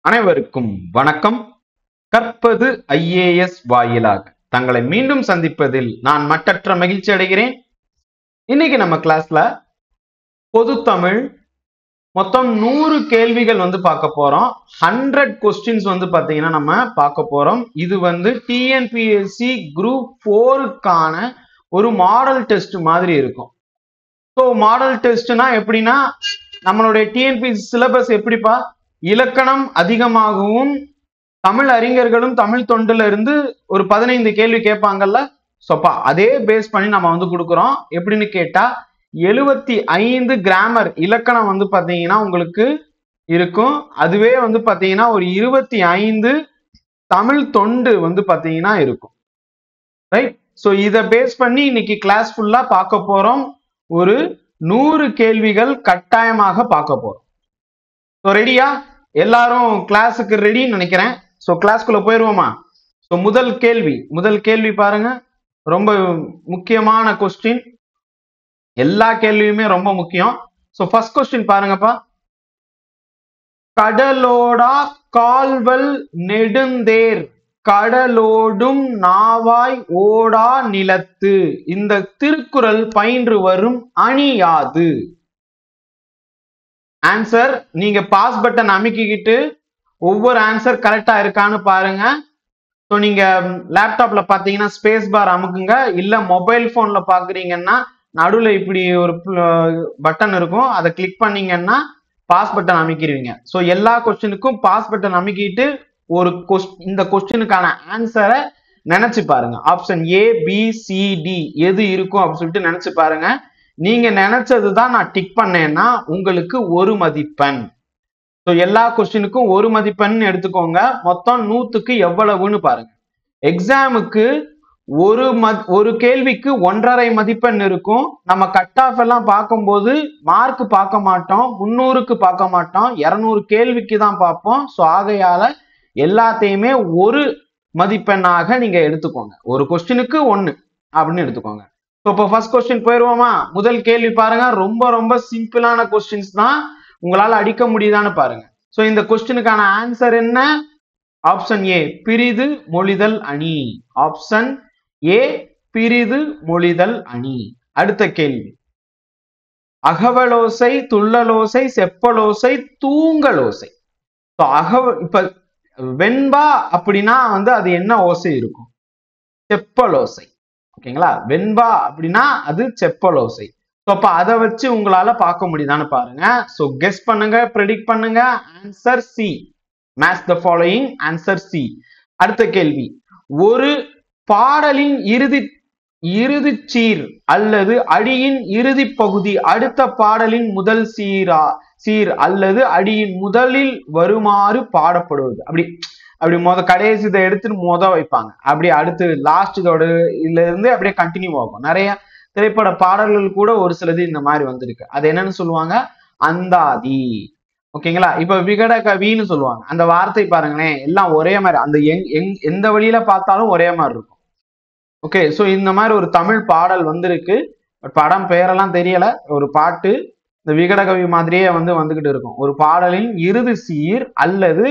அனைவருக்கும் வணக்கம். கற்பது ஐஏஎஸ் வாயிலாக தங்களை மீண்டும் சந்திப்பதில் நான் மட்டற்ற மகிழ்ச்சி அடைகிறேன். இன்னைக்கு நம்ம கிளாஸ்ல பொது தமிழ் மொத்தம் 100 கேள்விகள் பார்க்க போறோம். 100 கொஸ்டின்ஸ் பாத்தீங்கன்னா நம்ம பார்க்க போறோம். இது டிஎன்பிஎஸ்சி குரூப் 4க்கான ஒரு மாடல் டெஸ்ட் மாதிரி இருக்கும். ஸோ மாடல் டெஸ்ட்னா எப்படின்னா, நம்மளுடைய டிஎன்பிஎஸ்சி சிலபஸ் எப்படிப்பா, இலக்கணம் அதிகமாகவும் தமிழ் அறிஞர்களும் தமிழ் தொண்டுல இருந்து ஒரு 15 கேள்வி கேட்பாங்கல்ல, சோப்பா அதே பேஸ் பண்ணி நம்ம கொடுக்குறோம். எப்படின்னு கேட்டா 75 கிராமர் இலக்கணம் பாத்தீங்கன்னா உங்களுக்கு இருக்கும். அதுவே பாத்தீங்கன்னா ஒரு 25 தமிழ் தொண்டு பாத்தீங்கன்னா இருக்கும். ரைட். ஸோ இதை பேஸ் பண்ணி இன்னைக்கு கிளாஸ் ஃபுல்லா பார்க்க போறோம். ஒரு 100 கேள்விகள் கட்டாயமாக பார்க்க போறோம். ஸோ ரெடியா? எல்லாரும் கிளாஸுக்கு ரெடின்னு நினைக்கிறேன். ஸோ கிளாஸ்க்குள்ள போயிருவோமா? ஸோ முதல் கேள்வி பாருங்க, ரொம்ப முக்கியமான கொஸ்டின். எல்லா கேள்வியுமே ரொம்ப முக்கியம். ஸோ ஃபர்ஸ்ட் கொஸ்டின் பாருங்கப்பா. கடலோடா கால்வல் நெடுந்தேர் கடலோடும் நாவாய் ஓடா நிலத்து, இந்த திருக்குறள் பயின்று வரும் அணி யாது? ஆன்சர் நீங்க பாஸ் பட்டன் அமைக்கிக்கிட்டு ஒவ்வொரு ஆன்சர் கரெக்டா இருக்கான்னு பாருங்க. ஸோ நீங்க லேப்டாப்ல பாத்தீங்கன்னா ஸ்பேஸ் பார் அமுக்குங்க, இல்ல மொபைல் போன்ல பாக்குறீங்கன்னா நடுவுல இப்படி ஒரு பட்டன் இருக்கும், அதை கிளிக் பண்ணீங்கன்னா பாஸ் பட்டன் அமைக்கிறீங்க. ஸோ எல்லா கொஸ்டினுக்கும் பாஸ் பட்டன் அமைக்கிட்டு ஒரு இந்த கொஸ்டினுக்கான ஆன்சரை நினைச்சு பாருங்க. Option A B C D எது இருக்கும் அப்படின்னு சொல்லிட்டு நினைச்சு பாருங்க. நீங்க நினைச்சதுதான் நான் டிக் பண்ணேன்னா உங்களுக்கு 1 மதிப்பெண். ஸோ எல்லா கொஸ்டினுக்கும் 1 மதிப்பெண் எடுத்துக்கோங்க. மொத்தம் 100க்கு எவ்வளவுன்னு பாருங்க. எக்ஸாமுக்கு ஒரு கேள்விக்கு 1.5 மதிப்பெண் இருக்கும். நம்ம கட் ஆஃப் எல்லாம் பார்க்கும்போது மார்க் பார்க்க மாட்டோம், 300க்கு பார்க்க மாட்டோம், 200 கேள்விக்கு தான் பார்ப்போம். ஸோ ஆகையால எல்லாத்தையுமே 1 மதிப்பெண்ணாக நீங்க எடுத்துக்கோங்க. ஒரு கொஸ்டினுக்கு 1 அப்படின்னு எடுத்துக்கோங்க. இப்போ ஃபர்ஸ்ட் கொஸ்டின் போயிருவோமா? முதல் கேள்வி பாருங்க, ரொம்ப ரொம்ப சிம்பிளான கொஸ்டின்ஸ் தான். உங்களால அடிக்க முடியுதான்னு பாருங்க. சோ இந்த கொஸ்டினுக்கான ஆன்சர் என்ன? ஆப்ஷன் ஏ பிரிது மொழிதல் அணி. ஆப்ஷன் ஏ பிரிது மொழிதல் அணி. அடுத்த கேள்வி, அகவலோசை துள்ளலோசை செப்பலோசை தூங்கலோசை. இப்ப வெண்பா அப்படின்னா அது என்ன ஓசை இருக்கும்? செப்பலோசை. ஓகேங்களா? வெண்பா அப்படின்னா அது செப்பலோசை. அப்ப அதை வச்சு உங்களால பார்க்க முடியுதான்னு பாருங்க. சோ கெஸ் பண்ணுங்க, ப்ரெடிக்ட் பண்ணுங்க. Answer C. Match the following. Answer C. அடுத்த கேள்வி, ஒரு பாடலின் இறுதி சீர் அல்லது அடியின் இறுதி பகுதி அடுத்த பாடலின் முதல் சீர் அல்லது அடியின் முதலில் வருமாறு பாடப்படுவது. அப்படி கடைசி இதை எடுத்துட்டு வைப்பாங்க. அப்படி அடுத்து லாஸ்ட் இதோட இதுல இருந்து அப்படியே கண்டினியூ ஆகும். நிறைய திரைப்பட பாடல்கள் கூட ஒரு சிலது இந்த மாதிரி வந்திருக்கு. அது என்னன்னு சொல்லுவாங்க? அந்தாதி. ஓகேங்களா? இப்ப விகட கவின்னு சொல்லுவாங்க. அந்த வார்த்தை பாருங்களேன், எல்லாம் ஒரே மாதிரி, அந்த எந்த வழியில பார்த்தாலும் ஒரே மாதிரி இருக்கும். ஓகே. சோ இந்த மாதிரி ஒரு தமிழ் பாடல் வந்திருக்கு. படம் பெயரெல்லாம் தெரியல. ஒரு பாட்டு இந்த விகட கவி மாதிரியே வந்துகிட்டு இருக்கும். ஒரு பாடலின் இறுதி சீர் அல்லது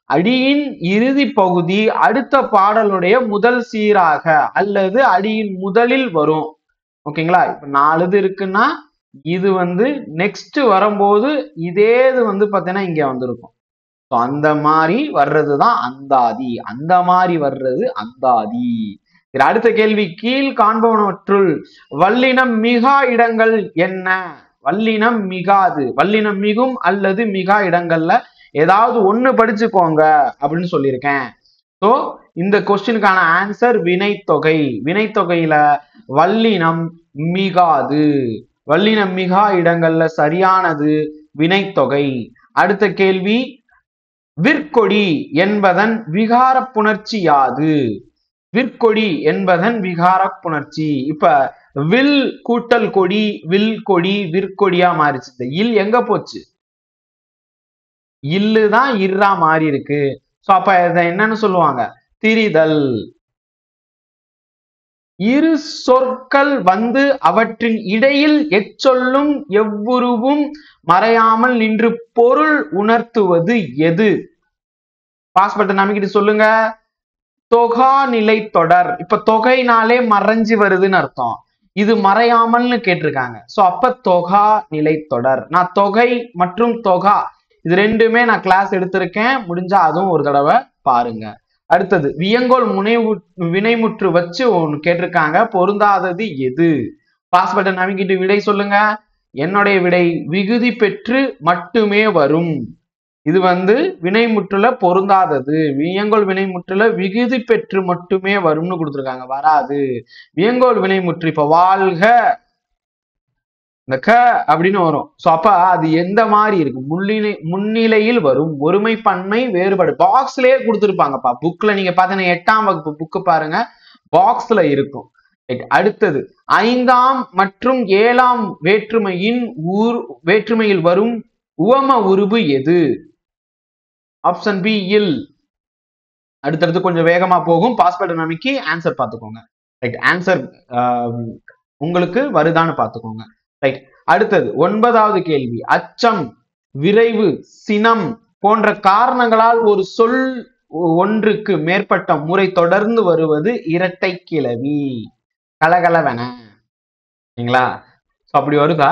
அடியின் இறுதி பகுதி அடுத்த பாடலுடைய முதல் சீராக அல்லது அடியின் முதலில் வரும். ஓகேங்களா? இப்ப 4 இது இருக்குன்னா இது நெக்ஸ்ட் வரும்போது இதே இது பாத்தீங்கன்னா இங்க வந்திருக்கும். அந்த மாதிரி வர்றதுதான் அந்தாதி. அந்த மாதிரி வர்றது அந்தாதி. அடுத்த கேள்வி, கீழ் காண்பவனவற்றுள் வல்லினம் மிகா இடங்கள் என்ன? வல்லினம் மிகாது, வல்லினம் மிகும் அல்லது மிகா இடங்கள்ல ஏதாவது ஒண்ணு படிச்சுக்கோங்க அப்படின்னு சொல்லியிருக்கேன். சோ இந்த கொஸ்டினுக்கான ஆன்சர் வினைத்தொகை. வினைத்தொகையில வல்லினம் மிகாது. வல்லினம் மிகா இடங்கள்ல சரியானது வினைத்தொகை. அடுத்த கேள்வி, விற்கொடி என்பதன் விகார புணர்ச்சி யாது? விற்கொடி என்பதன் விகார புணர்ச்சி. இப்ப வில் கூட்டல் கொடி, வில் கொடி விற்கொடியா மாறிச்சு. இந்த இல் எங்க போச்சு? இல்லுதான் இர்ரா மாறி இருக்கு. சோ அப்ப இதை என்னன்னு சொல்லுவாங்க? திரிதல். இரு சொற்கள் அவற்றின் இடையில் எச்சொல்லும் எவ்வுருவும் மறையாமல் நின்று பொருள் உணர்த்துவது எது? பாஸ் பட்டன் அமைக்கிட்டு சொல்லுங்க. தொகா நிலை தொடர். இப்ப தொகைனாலே மறைஞ்சு வருதுன்னு அர்த்தம். இது மறையாமல்னு கேட்டிருக்காங்க. சோ அப்ப தொகா நிலை தொடர். நான் தொகை மற்றும் தொகா இது ரெண்டுமே நான் கிளாஸ் எடுத்திருக்கேன். முடிஞ்சா அதுவும் ஒரு தடவை பாருங்க. அடுத்தது வியங்கோல் வினைமுற்று வச்சு ஒன்னு கேட்டிருக்காங்க. பொருந்தாதது எது? பாஸ் பட்டன் அமைக்கிட்டு விடை சொல்லுங்க. என்னுடைய விடை விகுதி பெற்று மட்டுமே வரும். இது வினைமுற்றுல பொருந்தாதது. வியங்கோல் வினைமுற்றுல விகுதி பெற்று மட்டுமே வரும்னு கொடுத்துருக்காங்க. வராது. வியங்கோல் வினைமுற்று இப்ப வாழ்க இந்த க அப்படின்னு வரும். சோ அப்ப அது எந்த மாதிரி இருக்கு? முன்னிலையில் வரும். ஒருமை பன்மை வேறுபாடு பாக்ஸ்லயே கொடுத்துருப்பாங்கப்பா. புக்ல நீங்க பாத்தீங்கன்னா 8ஆம் வகுப்பு புக்கு பாருங்க, பாக்ஸ்ல இருக்கும். அடுத்தது 5ஆம் மற்றும் 7ஆம் வேற்றுமையில் வரும் உவம உருபு எது? ஆப்ஷன் பி இல். அடுத்தடுத்து கொஞ்சம் வேகமா போகும். பாஸ் பட்டன் அமைக்கி ஆன்சர் பார்த்துக்கோங்க. ரைட், ஆன்சர் உங்களுக்கு வருதான்னு பார்த்துக்கோங்க. ரைட், அடுத்தது 9வது கேள்வி. அச்சம், விரைவு, சினம் போன்ற காரணங்களால் ஒரு சொல் ஒன்றுக்கு மேற்பட்ட முறை தொடர்ந்து வருவது இரட்டை கிளவி. கலகலவென. சரிங்களா? அப்படி வருதா?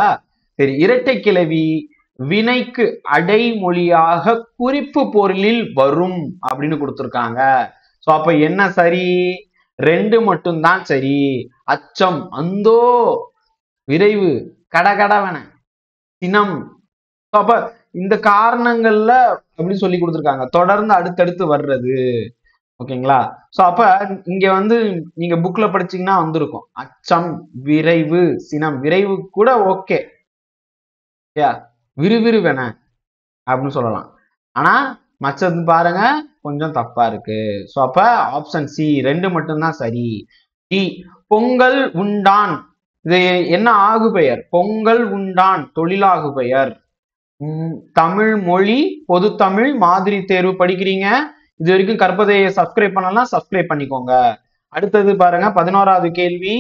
சரி, இரட்டை கிளவி வினைக்கு அடைமொழியாக குறிப்பு பொருளில் வரும் அப்படின்னு கொடுத்திருக்காங்க. சோ அப்ப என்ன சரி? 2 மட்டும்தான் சரி. அச்சம் அந்தோ, விரைவு கடகடவன, சினம். அப்ப இந்த காரணங்கள்ல அப்படி சொல்லி கொடுத்திருக்காங்க, தொடர்ந்து அடுத்தடுத்து வர்றது. ஓகேங்களா? சோ அப்ப இங்க நீங்க புக்ல படிச்சீங்கன்னா வந்திருக்கும் அச்சம், விரைவு, சினம். விரைவு கூட ஓகே, விறுவிறுவென அப்படின்னு சொல்லலாம். ஆனா மற்றது பாருங்க கொஞ்சம் தப்பா இருக்கு. சோ அப்ப ஆப்ஷன் சி 2 மட்டும்தான் சரி. டி பொங்கல் உண்டான். இது என்ன ஆகு பெயர்? பொங்கல் உண்டான் தொழிலாகு பெயர். தமிழ் மொழி பொது தமிழ் மாதிரி தேர்வு படிக்கிறீங்க. இது வரைக்கும் கற்பதையை சப்ஸ்கிரைப் பண்ணலாம், சப்ஸ்கிரைப் பண்ணிக்கோங்க. அடுத்தது பாருங்க 11வது கேள்வி.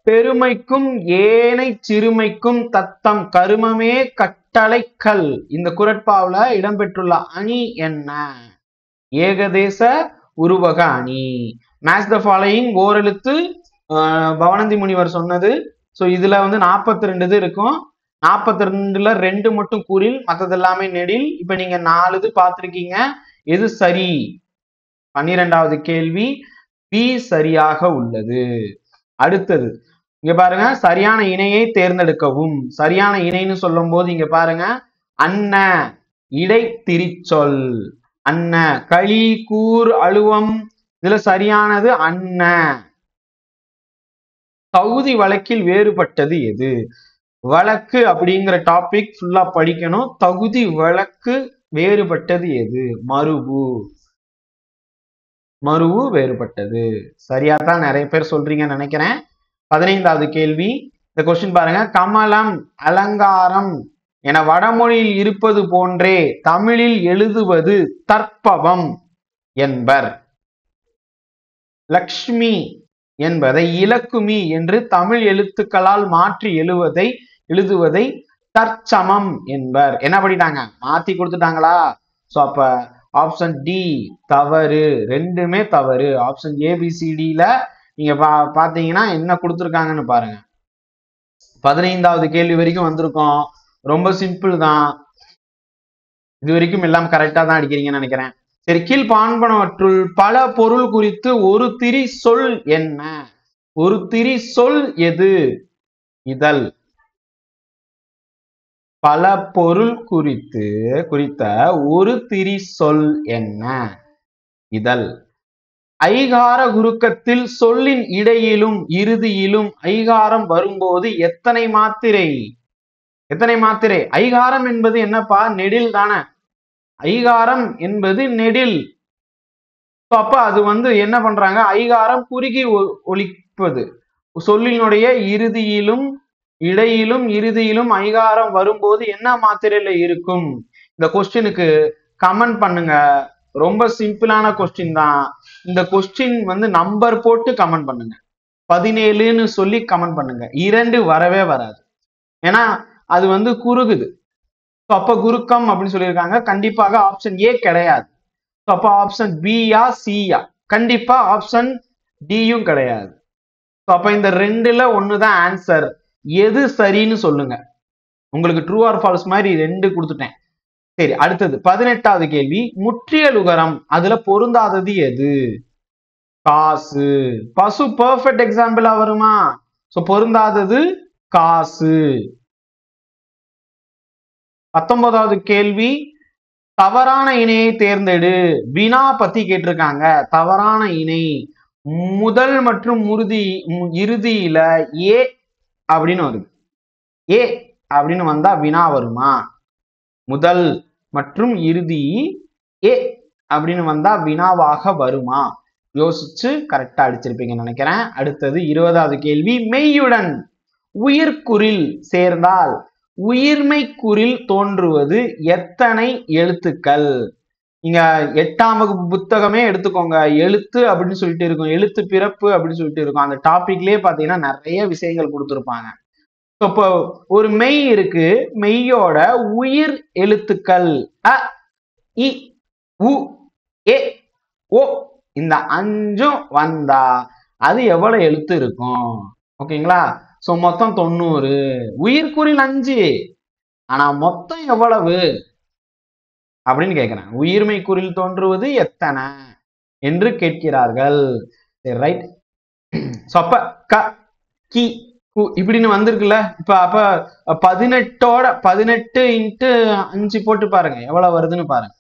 பெருமைக்கும் ஏனை சிறுமைக்கும் தத்தம் கருமமே கட்டளைக்கல். இந்த குறட்பாவுல இடம்பெற்றுள்ள அணி என்ன? ஏகதேச உருவக அணி. மேட்ச் த ஃபாலோயிங் ஓரெழுத்து பவனந்தி முனிவர் சொன்னது. சோ இதுல 42 இது இருக்கும். 42ல 2 மட்டும் குறில், மற்றது எல்லாமே நெடில். இப்ப நீங்க 4 இது பார்த்திருக்கீங்க. எது சரி? 12வது கேள்வி பி சரியாக உள்ளது. அடுத்தது இங்க பாருங்க, சரியான இணையை தேர்ந்தெடுக்கவும். சரியான இணைன்னு சொல்லும் போது இங்க பாருங்க, அன்ன இடை திரிச்சொல். அன்ன களி கூர் அழுவம். இதுல சரியானது அன்ன. தகுதி வழக்கில் வேறுபட்டது எது? வழக்கு அப்படிங்கிற டாபிக் ஃபுல்லா படிக்கணும். தகுதி வழக்கு வேறுபட்டது எது? மருவு. மருவு வேறுபட்டது. சரியா தான் நிறைய பேர் சொல்றீங்கன்னு நினைக்கிறேன். 15வது கேள்வி. இந்த கொஸ்டின் பாருங்க. கமலம், அலங்காரம் என வடமொழியில் இருப்பது போன்றே தமிழில் எழுதுவது தற்பவம் என்பர். லக்ஷ்மி என்பதை இலக்குமி என்று தமிழ் எழுத்துக்களால் மாற்றி எழுதுவதை தற்சமம் என்பர். என்ன பண்ணிட்டாங்க? மாத்தி கொடுத்துட்டாங்களா? சோ அப்ப ஆப்ஷன் டி தவறு. ரெண்டுமே தவறு. ஆப்ஷன் ஏபிசிடில நீங்க பாத்தீங்கன்னா என்ன கொடுத்துருக்காங்கன்னு பாருங்க. 15வது கேள்வி வரைக்கும் வந்திருக்கோம். ரொம்ப சிம்பிள் தான். இது வரைக்கும் எல்லாம் கரெக்டா தான் அடிக்கிறீங்கன்னு நினைக்கிறேன். சரி, கீழ் பான்பனவற்றுள் பல பொருள் குறித்து ஒரு திரி சொல் என்ன? ஒரு திரி சொல் எது? இதழ். பல பொருள் குறித்த ஒரு திரி சொல் என்ன? இதழ். ஐகார குறுக்கத்தில் சொல்லின் இடையிலும் இறுதியிலும் ஐகாரம் வரும்போது எத்தனை மாத்திரை? எத்தனை மாத்திரை? ஐகாரம் என்பது என்னப்பா? நெடில் தானே. ஐகாரம் என்பது நெடில். அப்ப அது என்ன பண்றாங்க? ஐகாரம் குறுகி ஒலிப்பது. சொல்லினுடைய இறுதியிலும் இடையிலும் இறுதியிலும் ஐகாரம் வரும்போது என்ன மாத்திரையில இருக்கும்? இந்த கொஸ்டினுக்கு கமெண்ட் பண்ணுங்க. ரொம்ப சிம்பிளான கொஸ்டின் தான். இந்த கொஸ்டின் நம்பர் போட்டு கமெண்ட் பண்ணுங்க. 17ன்னு சொல்லி கமெண்ட் பண்ணுங்க. 2 வரவே வராது. ஏன்னா அது குறுகுது. அப்ப குறுக்கம் அப்படின்னு சொல்லியிருக்காங்க. கண்டிப்பாக ஆப்ஷன் ஏ கிடையாது. அப்ப ஆப்ஷன் பியா சியா? கண்டிப்பா ஆப்ஷன் டியும் கிடையாது. அப்ப இந்த ரெண்டுல ஒண்ணுதான் ஆன்சர். எது சரின்னு சொல்லுங்க. உங்களுக்கு ட்ரூ ஆர் ஃபால்ஸ் மாதிரி ரெண்டு கொடுத்துட்டேன். சரி, அடுத்தது 18வது கேள்வி. முற்றியலுகரம் அதுல பொருந்தாதது எது? காசு. பசு பெர்ஃபெக்ட் எக்ஸாம்பிளா வருமா? சோ பொருந்தாதது காசு. 19வது கேள்வி. தவறான இணையை தேர்ந்தெடு. வினா பத்தி கேட்டிருக்காங்க. தவறான இணை முதல் மற்றும் இறுதியில ஏ அப்படின்னு வருது. ஏ அப்படின்னு வந்தா வினா வருமா? முதல் மற்றும் இறுதி ஏ அப்படின்னு வந்தா வினாவாக வருமா? யோசிச்சு கரெக்டா அடிச்சிருப்பீங்கன்னு நினைக்கிறேன். அடுத்தது 20வது கேள்வி. மெய்யுடன் உயிர்க்குறில் சேர்ந்தால் உயிர்மை குறில் தோன்றுவது எத்தனை எழுத்துக்கள்? நீங்க 8ஆம் வகுப்பு புத்தகமே எடுத்துக்கோங்க. எழுத்து அப்படின்னு சொல்லிட்டு இருக்கும், எழுத்து பிறப்பு அப்படின்னு சொல்லிட்டு இருக்கும். அந்த டாபிக்லயே பாத்தீங்கன்னா நிறைய விஷயங்கள் கொடுத்துருப்பாங்க. இப்போ ஒரு மெய் இருக்கு. மெய்யோட உயிர் எழுத்துக்கள் அ, இ, உ, ஏ, ஓ இந்த 5ம் வந்தா அது எவ்வளவு எழுத்து இருக்கும்? ஓகேங்களா? சோ மொத்தம் 90. உயிர்க்குறில் 5, ஆனா மொத்தம் எவ்வளவு அப்படின்னு கேட்கிறேன். உயிர்மை குறில் தோன்றுவது எத்தனை என்று கேட்கிறார்கள். சரி, ரைட். சோ அப்ப க, கி, கு இப்படின்னு வந்திருக்குல்ல. இப்ப அப்ப 18 இன்ட்டு 5 போட்டு பாருங்க எவ்வளவு வருதுன்னு பாருங்க.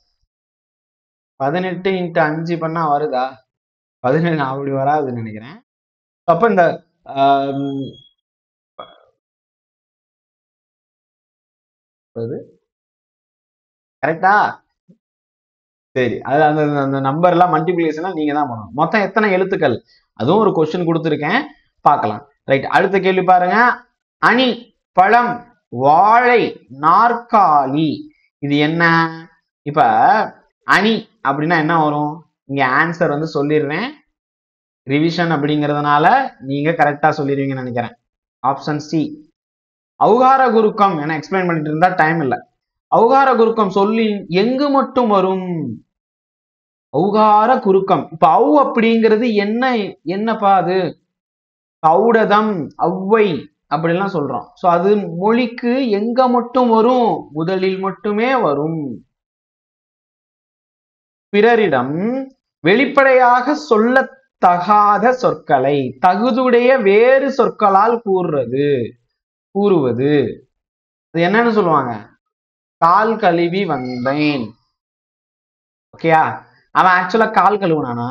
18 இன்ட்டு 5 பண்ணா வருதா? 17 அப்படி வராதுன்னு நினைக்கிறேன். அப்ப இந்த கரெக்டா? சரி, அது அந்த நம்பர் எல்லாம் மல்டிபிளிகேஷன் நீங்க தான் பண்ணணும். மொத்தம் எத்தனை எழுத்துக்கள்? அதுவும் ஒரு கொஸ்டின் கொடுத்துருக்கேன், பார்க்கலாம். ரைட், அடுத்த கேள்வி பாருங்க. அணி, பழம், வாழை, நாற்காலி இது என்ன? இப்ப அணி அப்படின்னா என்ன வரும்? இங்க ஆன்சர் வந்து சொல்லிடுறேன். ரிவிஷன் அப்படிங்கிறதுனால நீங்க கரெக்டா சொல்லிடுவீங்கன்னு நினைக்கிறேன். Option C. அவுகார குறுக்கம் என எக்ஸ்பிளைன் பண்ணிட்டு இருந்தா டைம் இல்லை. அவுகார குறுக்கம் சொல்லி எங்கு மட்டும் வரும்? அவுகார குறுக்கம். இப்ப அவு அப்படிங்கிறது என்ன? என்னப்பா அது? ஔடதம், ஔவை அப்படிலாம் சொல்றோம். சோ அது மொழிக்கு எங்க மட்டும் வரும்? முதலில் மட்டுமே வரும். பிறரிடம் வெளிப்படையாக சொல்லத்தகாத சொற்களை தகுதுடைய வேறு சொற்களால் கூறுவது அது என்னன்னு சொல்லுவாங்க? கால் கழுவி வந்தேன். ஓகேயா? அவன் ஆக்சுவலா கால் கழுவுனானா?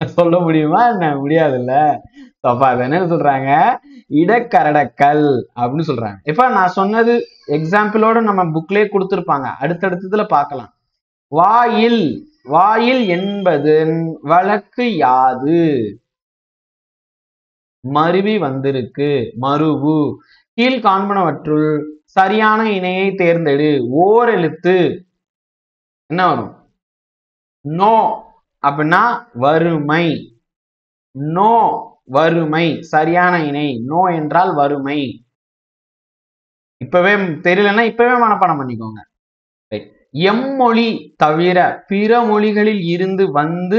சொல்ல முடியுமா? என்ன முடியாதுல்ல. அப்ப அது என்ன சொல்றாங்க? இடக்கரடக்கல் அப்படின்னு சொல்றாங்க. இப்ப நான் சொன்னது எக்ஸாம்பிளோட நம்ம புக்லயே கொடுத்திருப்பாங்க, அடுத்தடுத்ததுல பார்க்கலாம். வாயில், வாயில் என்பது வழக்கு யாது? மருவி வந்திருக்கு, மருவு. கீழ் காண்பனவற்றுள் சரியான இணையை தேர்ந்தெடு. ஓர் எழுத்து என்ன வரும்? நோ அப்படின்னா வறுமை. நோ வறுமை சரியான இணை. நோ என்றால் வறுமை. இப்பவே தெரியலன்னா இப்பவே மனப்பாடம் பண்ணிக்கோங்க. எம்மொழி தவிர பிற மொழிகளில் இருந்து வந்து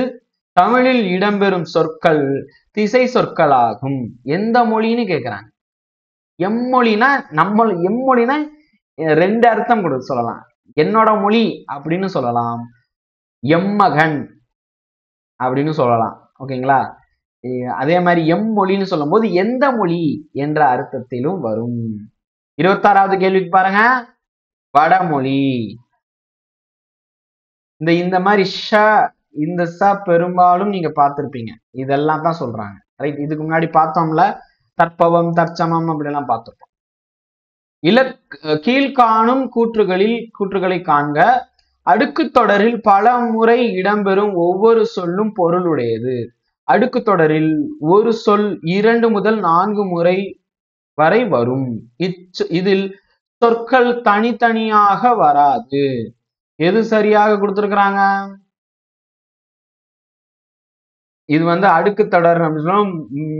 தமிழில் இடம்பெறும் சொற்கள் திசை சொற்களாகும். எந்த மொழின்னு கேக்குறாங்க. எம்மொழினா நம்ம எம்மொழினா ரெண்டு அர்த்தம் கூட சொல்லலாம். என்னோட மொழி அப்படின்னு சொல்லலாம், எம்மகன் அப்படின்னு சொல்லலாம். ஓகேங்களா? அதே மாதிரி எம்மொழின்னு சொல்லும் போது எந்த மொழி என்ற அர்த்தத்திலும் வரும். 26வது கேள்விக்கு பாருங்க. வடமொழி. இந்த மாதிரி ஷ, இந்த ச பெரும்பாலும் நீங்க பார்த்திருப்பீங்க. இதெல்லாம் தான் சொல்றாங்க. ரைட், இதுக்கு முன்னாடி பார்த்தோம்ல, தற்பவம், தற்சமம் அப்படிலாம் பார்த்திருப்போம். கீழ்காணும் கூற்றுகளை காண்க. அடுக்கு தொடரில் பல முறை இடம்பெறும் ஒவ்வொரு சொல்லும் பொருளுடையது. அடுக்கு தொடரில் ஒரு சொல் 2 முதல் 4 முறை வரை வரும். இதில் சொற்கள் தனித்தனியாக வராது. எது சரியாக கொடுத்திருக்கிறாங்க? இது வந்து அடுக்கு தொடர் அப்படின்னு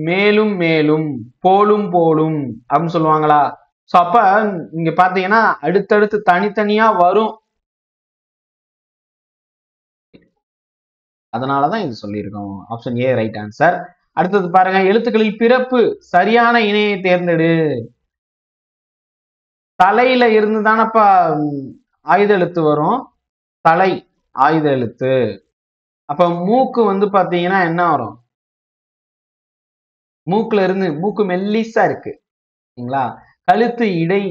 மேலும் மேலும், போலும் போலும் அப்படின்னு சொல்லுவாங்களா? சோ அப்ப இங்க பாத்தீங்கன்னா அடுத்தடுத்து தனித்தனியா வரும். அதனாலதான் இது சொல்லியிருக்கோம். Option A right answer. அடுத்தது பாருங்க, எழுத்துக்களில் பிறப்பு சரியான இணையை தேர்ந்தெடு. தலையில இருந்து தானப்பா ஆயுத எழுத்து வரும். தலை ஆயுத எழுத்து. அப்ப மூக்கு வந்து பாத்தீங்கன்னா என்ன வரும்? மூக்குல இருந்து, மூக்கு மெல்லிசா இருக்கு சரிங்களா? கழுத்து இடை,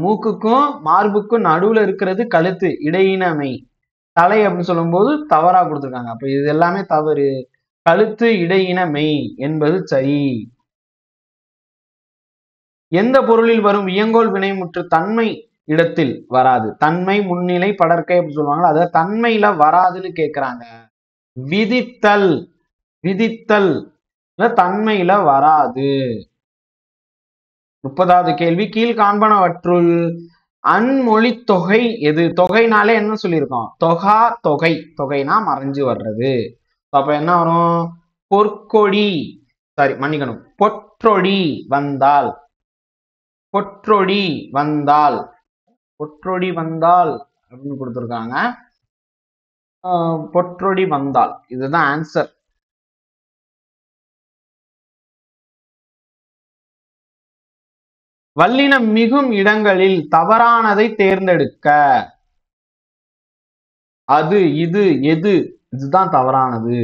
மூக்குக்கும் மார்புக்கும் நடுவுல இருக்கிறது கழுத்து, இடையினமை. தலை அப்படின்னு சொல்லும் போது தவறா கொடுத்திருக்காங்க. அப்ப இது எல்லாமே தவறு. கழுத்து இடையினமை என்பது சரி. எந்த பொருளில் வரும் வியங்கோல் வினைமுற்று தன்மை இடத்தில் வராது? தன்மை, முன்னிலை, படர்க்கை அப்படின்னு சொல்லுவாங்க. அத தன்மையில வராதுன்னு கேக்குறாங்க. விதித்தல், விதித்தல் தன்மையில வராது. 30வது கேள்வி, கீழ் காண்பனவற்றுள் அன்மொழி தொகை எது? தொகைனாலே என்ன சொல்லியிருக்கோம்? தொகா தொகை. தொகைனா மறைஞ்சு வர்றது. அப்ப என்ன வரும்? பொற்கொடி, சாரி மன்னிக்கணும், பொற்றொடி வந்தால், பொற்றொடி வந்தால், பொற்றொடி வந்தால் அப்படின்னு கொடுத்திருக்காங்க. பொற்றொடி வந்தால் இதுதான் ஆன்சர். வல்லினம் மிகும் இடங்களில் தவறானதை தேர்ந்தெடுக்க. அது, இது, எது, இதுதான் தவறானது.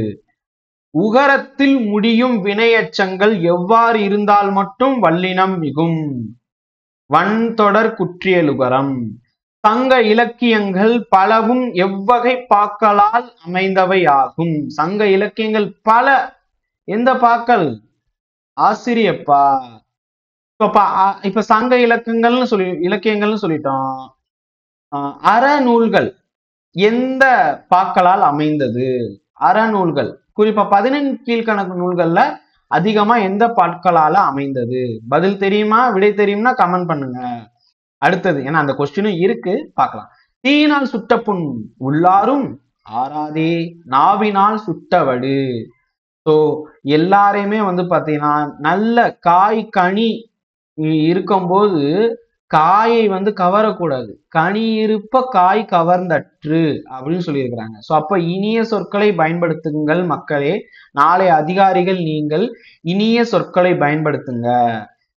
உகரத்தில் முடியும் வினையச்சங்கள் எவ்வாறு இருந்தால் மட்டும் வல்லினம் மிகும்? வன்தொடர் குற்றியலுகரம். சங்க இலக்கியங்கள் பலவும் எவ்வகை பாக்களால் அமைந்தவை ஆகும்? சங்க இலக்கியங்கள் பல, எந்த பாக்கள்? ஆசிரியப்பா. இப்ப சங்க இலக்கியங்கள்னு சொல்லிட்டோம். அறநூல்கள் எந்த பாக்களால் அமைந்தது? அறநூல்கள் குறிப்பா 15 கீழ்கணக்கு நூல்கள்ல அதிகமா எந்த பாட்களால அமைந்தது? பதில் தெரியுமா? விடை தெரியும்னா கமெண்ட் பண்ணுங்க. அடுத்தது, ஏன்னா அந்த கொஸ்டினும் இருக்கு, பார்க்கலாம். தீயினால் சுட்ட புண் உள்ளாரும் ஆறாதே நாவினால் சுட்டவடு. ஸோ எல்லாரையுமே வந்து பாத்தீங்கன்னா நல்ல காய் கனி இருக்கும்போது காயை வந்து கவரக்கூடாது. கனி இருப்ப காய் கவர்ந்தற்று அப்படின்னு சொல்லியிருக்கிறாங்க. ஸோ அப்ப இனிய சொற்களை பயன்படுத்துங்கள் மக்களே. நாளை அதிகாரிகள் நீங்கள் இனிய சொற்களை பயன்படுத்துங்க.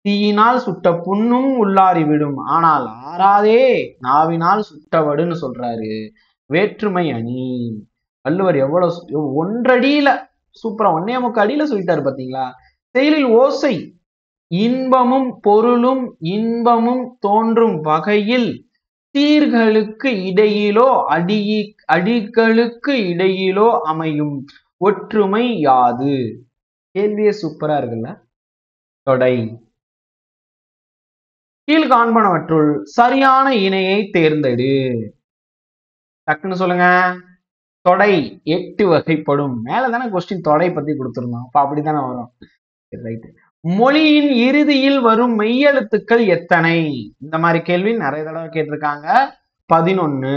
தீயினால் சுட்ட புண்ணும் உள்ளாரி விடும், ஆனால் ஆறாதே நாவினால் சுட்டவடுன்னு சொல்றாரு. வேற்றுமை அணி. வள்ளுவர் எவ்வளவு ஒன்றடியில சூப்பரா 1.25 அடியில சொல்லிட்டாரு பாத்தீங்களா? செயலில் ஓசை இன்பமும் பொருளும் இன்பமும் தோன்றும் வகையில் சீர்களுக்கு இடையிலோ அடிகளுக்கு இடையிலோ அமையும் ஒற்றுமை யாது? கேள்வியே சூப்பரா இருக்குல்ல? தொடை. கீழ்காண்பனவற்றுள் சரியான இணையை தேர்ந்தெடு. டக்குன்னு சொல்லுங்க. தொடை 8 வகைப்படும். மேலதானே கொஸ்டின் தொடை பத்தி கொடுத்திருந்தோம். அப்ப அப்படித்தானே வரும். ரைட். மொழியின் இறுதியில் வரும் மெய்யெழுத்துக்கள் எத்தனை? இந்த மாதிரி கேள்வி நிறைய தடவை கேட்டிருக்காங்க. 11.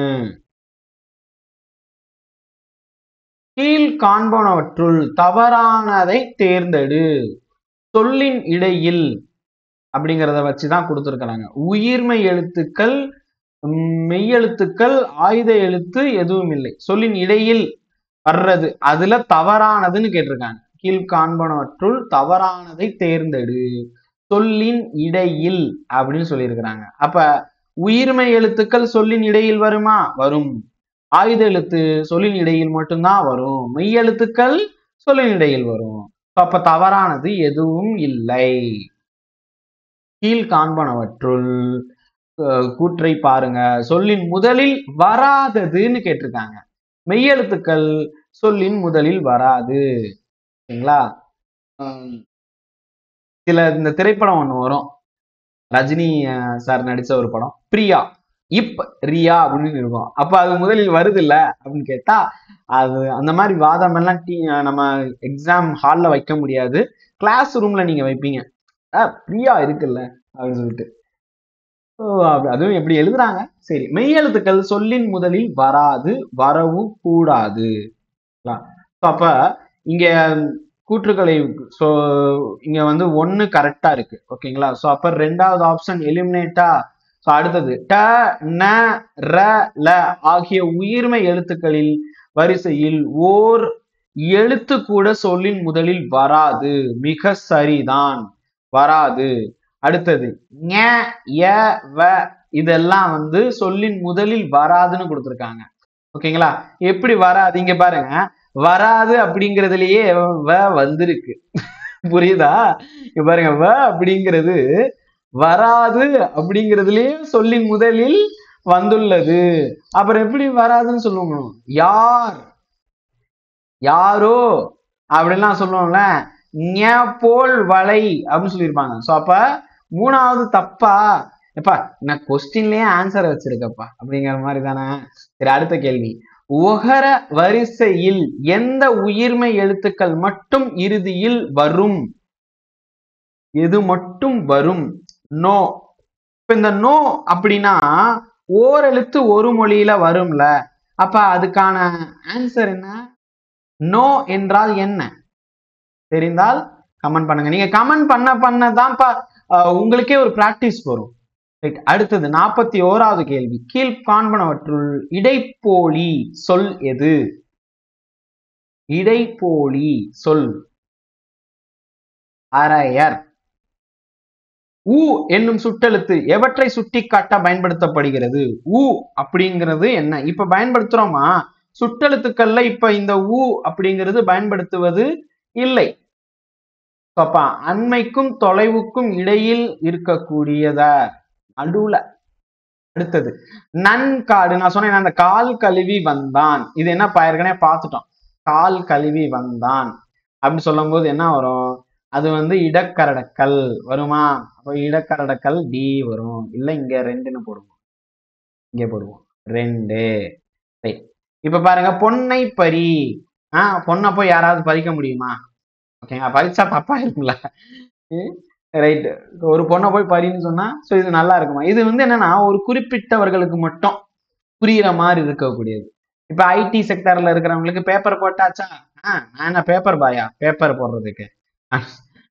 கீழ் காண்பனவற்றுள் தவறானதை தேர்ந்தெடு. சொல்லின் இடையில் அப்படிங்கிறத வச்சுதான் கொடுத்திருக்கிறாங்க. உயிர்மை எழுத்துக்கள், மெய்யெழுத்துக்கள், ஆயுத எழுத்து எதுவும் இல்லை. சொல்லின் இடையில் வர்றது அதுல தவறானதுன்னு கேட்டிருக்காங்க. கீழ்காண்பனவற்றுள் தவறானதை தேர்ந்தெடு. சொல்லின் இடையில் அப்படின்னு சொல்லியிருக்கிறாங்க. அப்ப உயிர்மை எழுத்துக்கள் சொல்லின் இடையில் வருமா? வரும். ஆயுத எழுத்து சொல்லின் இடையில் மட்டும்தான் வரும். மெய் எழுத்துக்கள் சொல்லின் இடையில் வரும். அப்ப தவறானது எதுவும் இல்லை. கீழ்காண்பனவற்றுள் கூற்றை பாருங்க. சொல்லின் முதலில் வராததுன்னு கேட்டிருக்காங்க. மெய்யெழுத்துக்கள் சொல்லின் முதலில் வராது. சரிங்களா? சில இந்த திரைப்படம் ஒண்ணு வரும், ரஜினி சார் நடிச்ச ஒரு படம், பிரியா இப்ப ரியா அப்படின்னு இருக்கும். அப்ப அது முதலில் வருது இல்ல அப்படின்னு கேட்டா, அது அந்த மாதிரி வாதம் எல்லாம் நம்ம எக்ஸாம் ஹால்ல வைக்க முடியாது. கிளாஸ் ரூம்ல நீங்க வைப்பீங்க. பிரியா இருக்குல்ல அப்படின்னு சொல்லிட்டு. அதுவும் எப்படி எழுதுறாங்க. சரி, மெய்யெழுத்துக்கள் சொல்லின் முதலில் வராது, வரவும் கூடாது. அப்ப இங்க கூற்றுக்களை இங்க வந்து 1 கரெக்டா இருக்கு. ஓகேங்களா? சோ அப்ப ரெண்டாவது ஆப்ஷன் எலிமினேட்டா. அடுத்தது ட, ந, ர, ல ஆகிய உயிர்மை எழுத்துக்களில் வரிசையில் ஓர் எழுத்து கூட சொல்லின் முதலில் வராது. மிக சரிதான், வராது. அடுத்தது ஞ, ய, வ இதெல்லாம் வந்து சொல்லின் முதலில் வராதுன்னு கொடுத்திருக்காங்க. ஓகேங்களா? எப்படி வராது? இங்க பாருங்க, வராது அப்படிங்கிறதுலயே வ வந்திருக்கு. புரியுதா? இங்க பாருங்க, வ அப்படிங்கிறது வராது அப்படிங்கிறதுலயே சொல்லின் முதலில் வந்துள்ளது. அப்புறம் எப்படி வராதுன்னு சொல்லுவோம்? யார், யாரோ அப்படின்லாம் சொல்லுவோம்ல. ஞ போல் வளை அப்படின்னு சொல்லியிருப்பாங்க. சோ அப்ப மூணாவது தப்பா? எப்பா நான் கொஸ்டின்லயே ஆன்சர் வச்சிருக்கப்பா அப்படிங்கிற மாதிரி தானே. சரி, அடுத்த கேள்வி. ஒகர வரிசையில் எந்த உயிர்மை எழுத்துக்கள் மட்டும் இறுதியில் வரும்? எது மட்டும் வரும்? நோ. இப்ப இந்த நோ அப்படின்னா ஓரெழுத்து ஒரு மொழியில வரும்ல. அப்ப அதுக்கான ஆன்சர் என்ன? நோ என்றால் என்ன? தெரிந்தால் கமெண்ட் பண்ணுங்க. நீங்க கமெண்ட் பண்ணதான் உங்களுக்கே ஒரு பிராக்டிஸ் வரும். அடுத்தது 41வது கேள்வி. கீழ்காண்பனவற்றுள் இடைப்போலி சொல் எது? இடைப்போலி சொல். அரையர். உ என்னும் சுட்டெழுத்து எவற்றை சுட்டிக்காட்ட பயன்படுத்தப்படுகிறது? உ அப்படிங்கிறது என்ன? இப்ப பயன்படுத்துறோமா? சுட்டெழுத்துக்கள்ல இப்ப இந்த உ அப்படிங்கிறது பயன்படுத்துவது இல்லை. அப்ப அண்மைக்கும் தொலைவுக்கும் இடையில் இருக்கக்கூடியத நடுவுல. அடுத்தது நன்காடு. நான் சொன்னேன் அந்த கால் கழுவி வந்தான். இது என்ன ஏற்கனவே பார்த்துட்டோம். கால் கழுவி வந்தான் அப்படின்னு சொல்லும் போது என்ன வரும்? அது வந்து இடக்கரடக்கல் வருமா? அப்ப இடக்கரடக்கல் டி வரும். இல்ல இங்க ரெண்டுன்னு போடுவோம். இங்க போடுவோம் ரெண்டு. இப்ப பாருங்க, பொன்னை பறி. பொண்ணை போய் யாராவது பறிக்க முடியுமா? ஓகேங்க, பறிச்சா தப்பா இருக்கும்ல. ரைட். ஒரு பொண்ணை போய் பறின்னு சொன்னா இது நல்லா இருக்குமா? இது வந்து என்னன்னா ஒரு குறிப்பிட்டவர்களுக்கு மட்டும் புரியுற மாதிரி இருக்கக்கூடியது. இப்ப ஐடி செக்டர்ல இருக்கிறவங்களுக்கு பேப்பர் போட்டாச்சா? நான் என்ன பேப்பர் பாயா பேப்பர் போடுறதுக்கு?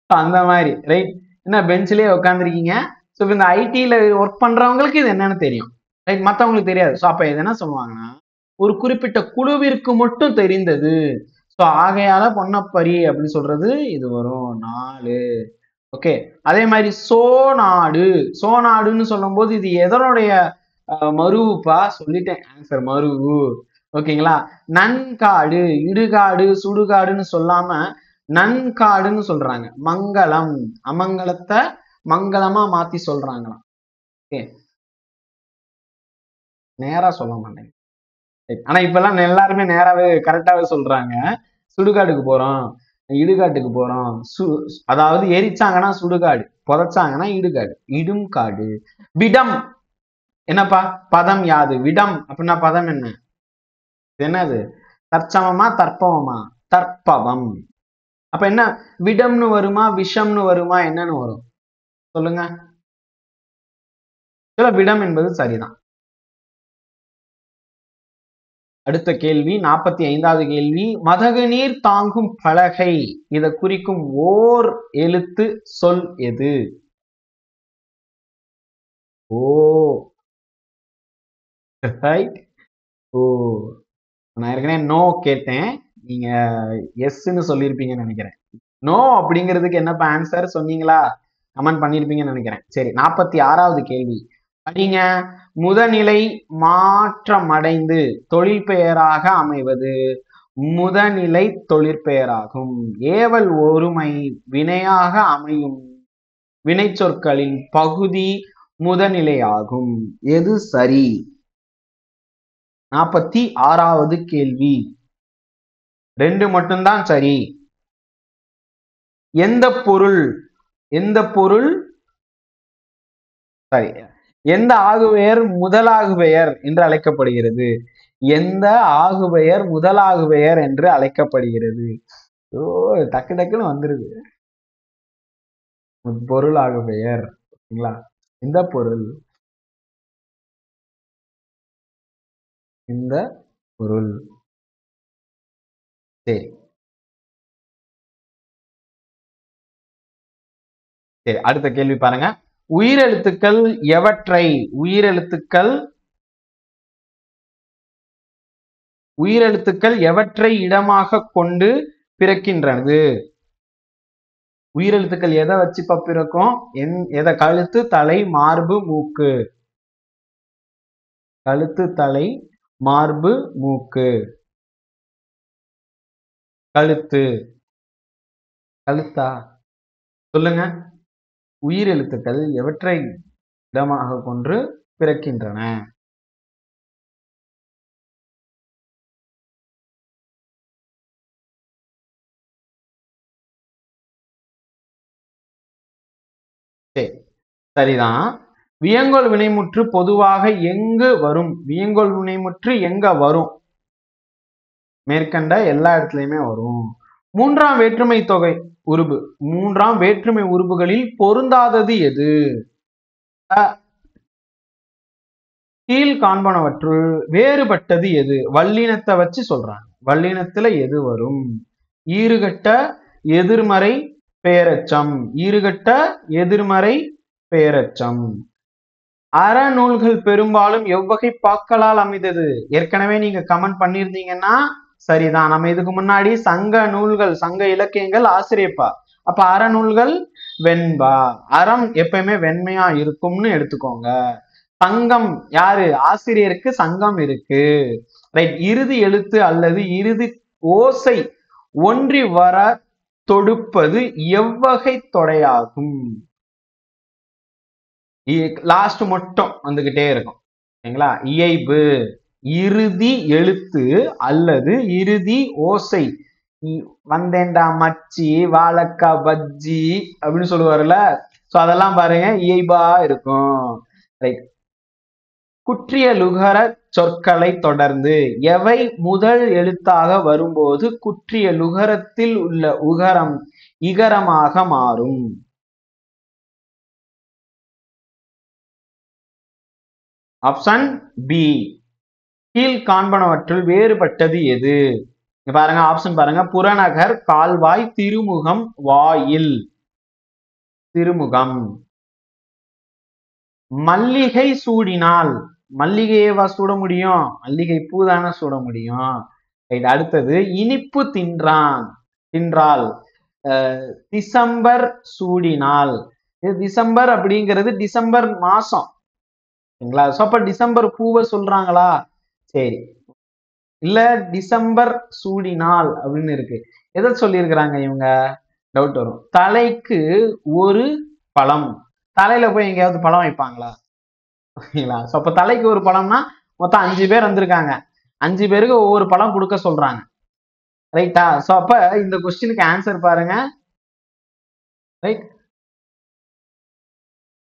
அந்த மாதிரி ரைட். என்ன பெஞ்சிலேயே உட்காந்துருக்கீங்க. ஸோ இந்த ஐடியில ஒர்க் பண்றவங்களுக்கு இது என்னன்னு தெரியும், ரைட். மற்றவங்களுக்கு தெரியாது. ஸோ அப்ப இது என்ன சொல்லுவாங்கன்னா ஒரு குறிப்பிட்ட குழுவிற்கு மட்டும் தெரிந்தது. ஸோ ஆகையால பொன்னப்பரி அப்படின்னு சொல்றது இது வரும் 4. ஓகே. அதே மாதிரி சோநாடு. சோநாடுன்னு சொல்லும் போது இது எதனுடைய மருவுப்பா? சொல்லிட்டேன் ஆன்சர், மருவு. ஓகேங்களா? நன்காடு. இடுகாடு சுடுகாடுன்னு சொல்லாம நன்காடுன்னு சொல்றாங்க. மங்களம், அமங்கலத்தை மங்களமா மாத்தி சொல்றாங்களாம். ஓகே, நேரா சொல்ல மாட்டேங்க. ஆனா இப்ப எல்லாம் எல்லாருமே நேராவே கரெக்டாவே சொல்றாங்க. சுடுகாட்டுக்கு போறோம், இடுகாட்டுக்கு போறோம். அதாவது எரிச்சாங்கன்னா சுடுகாடு, புதைச்சாங்கன்னா இடுகாடு. இடும் காடு. விடம் என்னப்பா? பதம் யாது? விடம் அப்படின்னா பதம் என்ன? என்னது? தற்சமமா தற்பவமா? தற்பவம். அப்ப என்ன விடம்னு வருமா விஷம்னு வருமா என்னன்னு வரும் சொல்லுங்க? விடம் என்பது சரிதான். அடுத்த கேள்வி 45வது கேள்வி. மதகு நீர் தாங்கும் பலகை இதை குறிக்கும் ஓர் எழுத்து சொல் எது? ஓ, ரைட். ஓ, நான் ஏற்கனவே நோ கேட்டேன், நீங்க எஸ்ன்னு சொல்லியிருப்பீங்கன்னு நினைக்கிறேன். நோ அப்படிங்கிறதுக்கு என்னப்பா ஆன்சர் சொன்னீங்களா? கமெண்ட் பண்ணிருப்பீங்கன்னு நினைக்கிறேன். சரி, 46வது கேள்வி படிங்க. முதநிலை மாற்றமடைந்து தொழில் பெயராக அமைவது முதநிலை தொழிற்பெயராகும். ஏவல் ஒருமை வினையாக அமையும் வினை சொற்களின் பகுதி முதநிலையாகும். எது சரி? 46வது கேள்வி. 2 மட்டும்தான் சரி. எந்த பொருள், எந்த பொருள் சரி, எந்த ஆகுபெயர் முதலாகுபெயர் என்று அழைக்கப்படுகிறது? எந்த ஆகுபெயர் முதலாகுபெயர் என்று அழைக்கப்படுகிறது? ஓ, டக்கு டக்குன்னு வந்துருது. பொருள் ஆகுபெயர். ஓகேங்களா? இந்த பொருள், இந்த பொருள். சரி சரி, அடுத்த கேள்வி பாருங்க. உயிரெழுத்துக்கள் எவற்றை? உயிரெழுத்துக்கள் உயிரெழுத்துக்கள் எவற்றை இடமாக கொண்டு பிறக்கின்றது? உயிரெழுத்துக்கள் எதை வச்சு பிறக்கும்? எதை? கழுத்து, தலை, மார்பு, மூக்கு. கழுத்து, தலை, மார்பு, மூக்கு. கழுத்து. கழுத்தா? சொல்லுங்க. உயிரெழுத்துக்கள் எவற்றை இடமாக கொண்டு பிறக்கின்றன? சரி, சரிதான். வியங்கோல் வினைமுற்று பொதுவாக எங்கு வரும்? வியங்கோல் வினைமுற்று எங்க வரும்? மேற்கண்ட எல்லா இடத்துலயுமே வரும். மூன்றாம் வேற்றுமை தொகை உருபு. மூன்றாம் வேற்றுமை உருபுகளில் பொருந்தாதது எது? கீழ் காண்பனவற்றுள் வேறுபட்டது எது? வல்லினத்தை வச்சு சொல்றாங்க. வல்லினத்துல எது வரும்? ஈறுகட்ட எதிர்மறை பெயரெச்சம். ஈறுகட்ட எதிர்மறை பெயரெச்சம். அறநூல்கள் பெரும்பாலும் எவ்வகை பாக்களால் அமைந்தது? ஏற்கனவே நீங்க கமெண்ட் பண்ணியிருந்தீங்கன்னா சரிதான். நம்ம இதுக்கு முன்னாடி சங்க நூல்கள், சங்க இலக்கியங்கள் ஆசிரியப்பா. அப்ப அறநூல்கள் வெண்பா. அறம் எப்பயுமே வெண்மையா இருக்கும்னு எடுத்துக்கோங்க. சங்கம் யாரு? ஆசிரியருக்கு சங்கம் இருக்கு. ரைட். இறுதி எழுத்து அல்லது இறுதி ஓசை ஒன்றி வர தொடுப்பது எவ்வகை தொடையாகும்? லாஸ்ட் மட்டும் வந்துகிட்டே இருக்கும். சரிங்களா? இயைபு. இறுதி எழுத்து அல்லது இறுதி ஓசை. வந்தேன்டா மச்சி, வாழக்கா பஜ்ஜி அப்படின்னு சொல்லுவாருல்ல. சோ அதெல்லாம் பாருங்க இயைபா இருக்கும். ரைட். குற்றிய லுகர சொற்களை தொடர்ந்து எவை முதல் எழுத்தாக வரும்போது குற்றிய லுகரத்தில் உள்ள உகரம் இகரமாக மாறும்? Option B. கீழ் காண்பனவற்றுள் வேறுபட்டது எது? பாருங்க ஆப்ஷன் பாருங்க. புறநகர், கால்வாய், திருமுகம், வாயில். திருமுகம். மல்லிகை சூடினால். மல்லிகையவா சூட முடியும்? மல்லிகை பூதான சூட முடியும். அடுத்தது இனிப்பு தின்றான், தின்றால். டிசம்பர் சூடினால். டிசம்பர் அப்படிங்கிறது டிசம்பர் மாசம். அப்ப டிசம்பர் பூவை சொல்றாங்களா? சரி. இல்ல டிசம்பர் சூடினால் அப்படின்னு இருக்கு. எதை சொல்லியிருக்கிறாங்க இவங்க? டவுட் வரும். தலைக்கு ஒரு பழம். தலையில போய் எங்கேயாவது பழம் வைப்பாங்களா? ஓகேங்களா? அப்ப தலைக்கு ஒரு பழம்னா மொத்தம் 5 பேர் வந்திருக்காங்க. 5 பேருக்கு ஒவ்வொரு பழம் கொடுக்க சொல்றாங்க. ரைட்டா? சோ அப்ப இந்த கொஸ்டினுக்கு ஆன்சர் பாருங்க. ரைட்.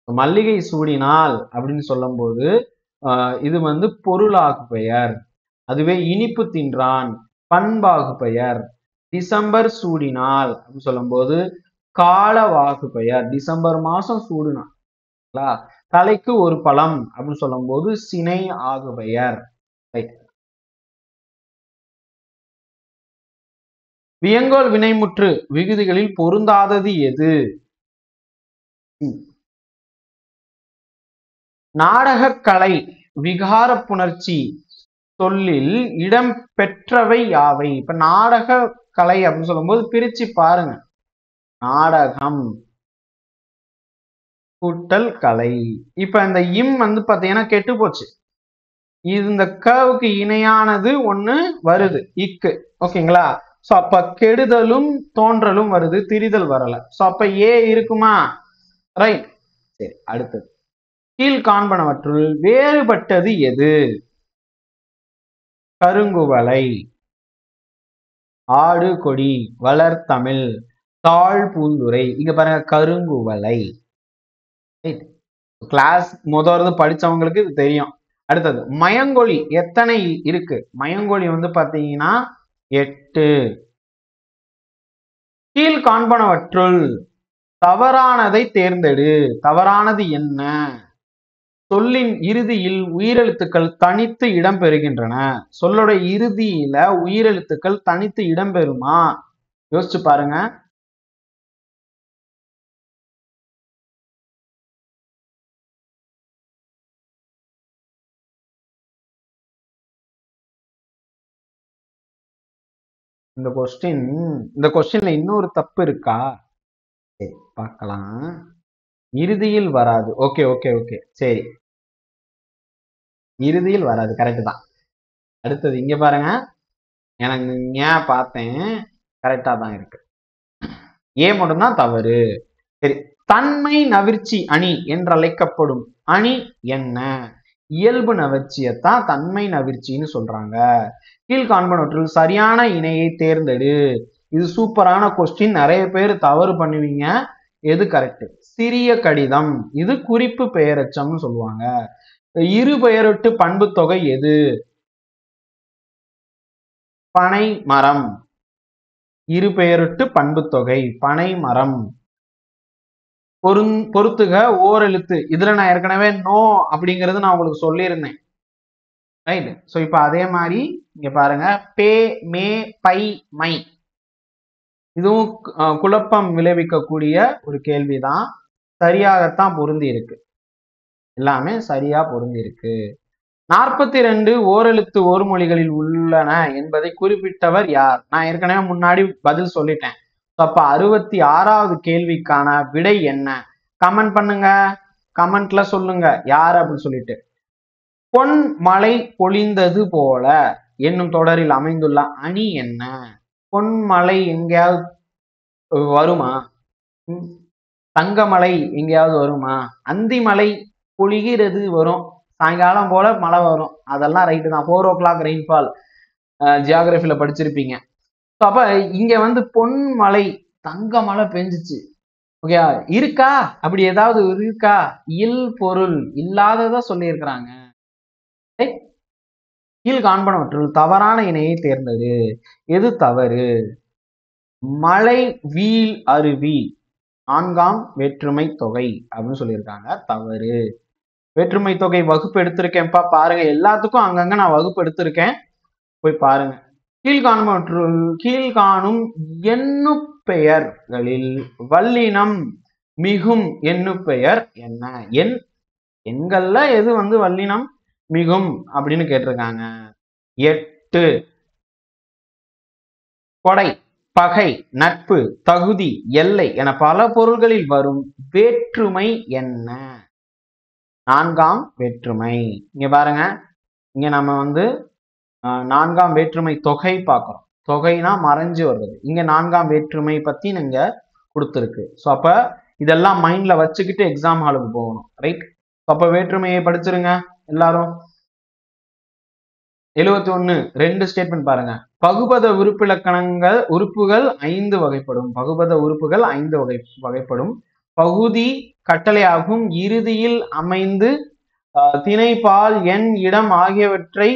மல்லிகை சூடினால் அப்படின்னு சொல்லும் போது இது வந்து பொருளாகு பெயர். அதுவே இனிப்பு தின்றான் பண்பாகு பெயர். டிசம்பர் சூடினால் அப்படின்னு சொல்லும் போது காலவாகு பெயர். டிசம்பர் மாசம் சூடினான். தலைக்கு ஒரு பழம் அப்படின்னு சொல்லும் போது சினை ஆகு பெயர். வியங்கோல் வினைமுற்று விகுதிகளில் பொருந்தாதது எது? நாடகக்கலை விகார புணர்ச்சி சொல்லில் இடம் பெற்றவை யாவை? இப்ப நாடக கலை அப்படின்னு சொல்லும் போது பிரிச்சு பாருங்க. நாடகம் கூட்டல் கலை. இப்ப இந்த இம் வந்து பாத்தீங்கன்னா கெட்டு போச்சு. இது இந்த கவுக்கு இணையானது ஒண்ணு வருது, இக்கு. ஓகேங்களா? சோ அப்ப கெடுதலும் தோன்றலும் வருது, திரிதல் வரல. சோ அப்ப ஏ இருக்குமா? ரைட். சரி, அடுத்தது கீழ் காண்பனவற்றுள் வேறுபட்டது எது? கருங்குவளை, ஆடு கொடி, வளர்தமிழ், தாழ் பூந்துரை. இங்க பாருங்க கருங்குவளை. கிளாஸ் முதல்ல படிச்சவங்களுக்கு இது தெரியும். அடுத்தது மயங்கொழி எத்தனை இருக்கு? மயங்கொழி வந்து பாத்தீங்கன்னா 8. கீழ் காண்பனவற்றுள் தவறானதை தேர்ந்தெடு. தவறானது என்ன? சொல்லின் இறுதியில் உயிரெழுத்துக்கள் தனித்து இடம்பெறுகின்றன. சொல்லோட இறுதியில உயிரெழுத்துக்கள் தனித்து இடம்பெறுமா? யோசிச்சு பாருங்க. இந்த கொஸ்டின் இந்த கொஸ்டின்ல இன்னொரு தப்பு இருக்கா? சரி பார்க்கலாம். இறுதியில் வராது. ஓகே ஓகே ஓகே சரி, இறுதியில் வராது, கரெக்ட் தான். அடுத்தது இங்க பாருங்க, எனக்கு ஏன் பார்த்தேன், கரெக்டா தான் இருக்கு. ஏ மட்டும்தான் தவறு. சரி, தன்மை நவிர்ச்சி அணி என்றழைக்கப்படும் அணி என்ன? இயல்பு நவிர்ச்சியத்தான் தன்மை நவிர்ச்சின்னு சொல்றாங்க. கீழ்காண்பனவற்றில் சரியான இணையை தேர்ந்தெடு. இது சூப்பரான கொஸ்டின், நிறைய பேர் தவறு பண்ணுவீங்க. எது கரெக்ட்? சிறிய கடிதம், இது குறிப்பு பெயரச்சம்னு சொல்லுவாங்க. இரு பெயரொட்டு பண்பு தொகை எது? பனை மரம். இரு பெயரொட்டு பண்பு தொகை பனை மரம். பொறுத்துக ஓரெழுத்து. இதுல நான் ஏற்கனவே நோ அப்படிங்கிறது நான் உங்களுக்கு சொல்லியிருந்தேன். ரைட். ஸோ இப்போ அதே மாதிரி இங்க பாருங்க, பே மே பை மை, இதுவும் குழப்பம் விளைவிக்கக்கூடிய ஒரு கேள்விதான். சரியாகத்தான் பொருந்தி இருக்கு, எல்லாமே சரியா பொருந்தி இருக்கு. 42 ஓரெழுத்து ஒரு மொழிகளில் உள்ளன என்பதை குறிப்பிட்டவர் யார்? நான் ஏற்கனவே முன்னாடி பதில் சொல்லிட்டேன். அப்ப 66வது கேள்விக்கான விடை என்ன? கமெண்ட் பண்ணுங்க, கமெண்ட்ல சொல்லுங்க யார் அப்படின்னு சொல்லிட்டு. பொன் மழை பொழிந்தது போல என்னும் தொடரில் அமைந்துள்ள அணி என்ன? பொன் மழை எங்கேயாவது வருமா? தங்கமலை எங்கேயாவது வருமா? அந்தி மலை பொழிகிறது வரும், சாயங்காலம் போல மழை வரும், அதெல்லாம் ரைட்டு தான். 4 o'clock ரெயின்ஃபால் ஜியாகிரபில படிச்சிருப்பீங்க. அப்ப இங்க வந்து பொன் மழை தங்க மழை பெஞ்சிச்சு, ஓகே இருக்கா? அப்படி ஏதாவது இருக்கா? இல் பொருள் இல்லாததா சொல்லி இருக்கிறாங்க. கீழ்காண்பனவற்றுள் தவறான இணையை தேர்ந்தது. எது தவறு? மழை வீழ் அருவி 4ஆம் வேற்றுமை தொகை அப்படின்னு சொல்லியிருக்காங்க, தவறு. வேற்றுமை தொகை வகுப்பு எடுத்திருக்கேன்ப்பா, பாருங்க, எல்லாத்துக்கும் அங்கங்க நான் வகுப்பு எடுத்திருக்கேன், போய் பாருங்க. கீழ்காணும் எண்ணு பெயர்களில் வல்லினம் மிகும் எண்ணு பெயர் என்ன? எண்கள்ல எது வந்து வல்லினம் மிகும் அப்படின்னு கேட்டிருக்காங்க. 8. கொடை, பகை, நட்பு, தகுதி, எல்லை என பல பொருள்களில் வரும் வேற்றுமை என்ன? 4ஆம் வேற்றுமை. இங்க பாருங்க, இங்க நம்ம வந்து 4ஆம் வேற்றுமை தொகை பார்க்கிறோம். தொகைனா மறைஞ்சு வருது. இங்க 4ஆம் வேற்றுமை பத்தி நீங்க கொடுத்துருக்கு. ஸோ அப்ப இதெல்லாம் மைண்ட்ல வச்சுக்கிட்டு எக்ஸாம் ஹாலுக்கு போகணும், ரைட்? அப்ப வேற்றுமையை படிச்சிருங்க எல்லாரும். 71 2 ஸ்டேட்மெண்ட் பாருங்க. பகுபத உறுப்புகள் 5 வகைப்படும். பகுபத உறுப்புகள் 5 வகைப்படும். பகுதி கட்டளையாகும். இறுதியில் அமைந்து திணைப்பால் எண் இடம் ஆகியவற்றை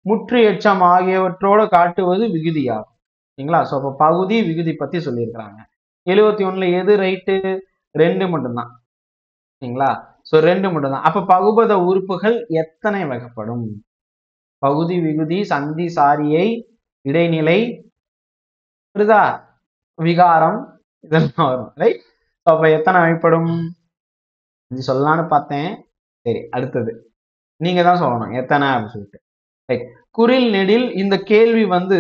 முற்று எச்சம் ஆகியவற்றோட காட்டுவது விகுதியாகும். சரிங்களா? ஸோ அப்போ பகுதி விகுதி பத்தி சொல்லியிருக்கிறாங்க. 71ல எது ரைட்டு? 2 மட்டும்தான். சரிங்களா? ஸோ 2 மட்டும்தான். அப்ப பகுபத உறுப்புகள் எத்தனை வகைப்படும்? பகுதி விகுதி சந்தி சாரியை இடைநிலை புரியுதா, விகாரம் இதெல்லாம் வரும், ரைட்? அப்ப எத்தனை வகைப்படும் சொல்லலாம்னு பார்த்தேன். சரி, அடுத்தது நீங்க தான் சொல்லணும் எத்தனை அப்படின்னு சொல்லிட்டு. ரைட். குறில் நெடில். இந்த கேள்வி வந்து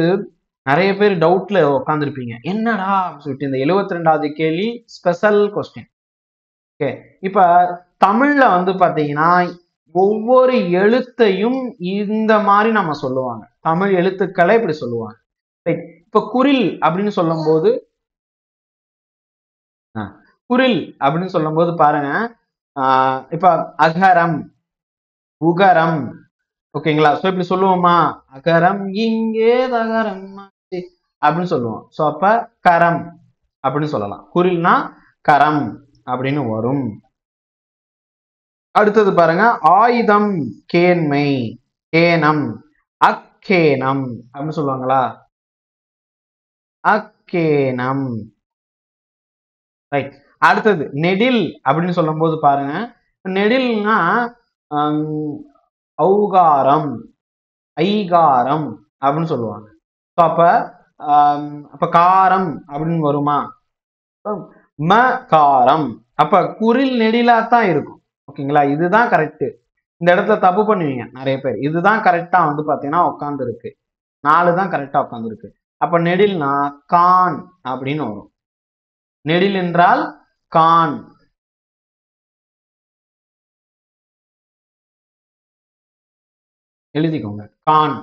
நிறைய பேர் டவுட்ல உட்காந்துருப்பீங்க, என்னடா அப்படின்னு சொல்லிட்டு. இந்த 72வது கேள்வி ஸ்பெஷல் கொஸ்டின். ஓகே, இப்ப தமிழ்ல வந்து பாத்தீங்கன்னா ஒவ்வொரு எழுத்தையும் இந்த மாதிரி நம்ம சொல்லுவாங்க. தமிழ் எழுத்துக்களை இப்படி சொல்லுவாங்க. இப்ப குறில் அப்படின்னு சொல்லும் போது பாருங்க, இப்ப அகரம் உகரம், ஓகேங்களா? சோ இப்படி சொல்லுவோமா? அகரம் இங்கே தகரம் அப்படின்னு சொல்லுவோம். சோ அப்ப கரம் அப்படின்னு சொல்லலாம். குறில்னா கரம் அப்படின்னு வரும். அடுத்தது பாருங்க, ஆயுதம் கேண்மை கேனம் அக்கேனம் அப்படின்னு சொல்லுவாங்களா? அக்கேனம், ரைட். அடுத்தது நெடில் அப்படின்னு சொல்லும் போது பாருங்க, நெடில்னா ஔகாரம் ஐகாரம் அப்படின்னு சொல்லுவாங்க. அப்ப காரம் அப்படின்னு வருமா? ம காரம். அப்ப குறில் நெடிலா தான் இருக்கும், ஓகேங்களா? இதுதான் கரெக்ட். இந்த இடத்துல தப்பு பண்ணுவீங்க நிறைய பேர். இதுதான் கரெக்டா வந்து பாத்தீங்கன்னா உட்கார்ந்து இருக்கு. 4 தான் கரெக்டா உட்கார்ந்து இருக்கு. அப்ப நெடில்னா கான் அப்படின்னு வரும். நெடில் என்றால் கான். எழுதிக்கோங்க, கான்.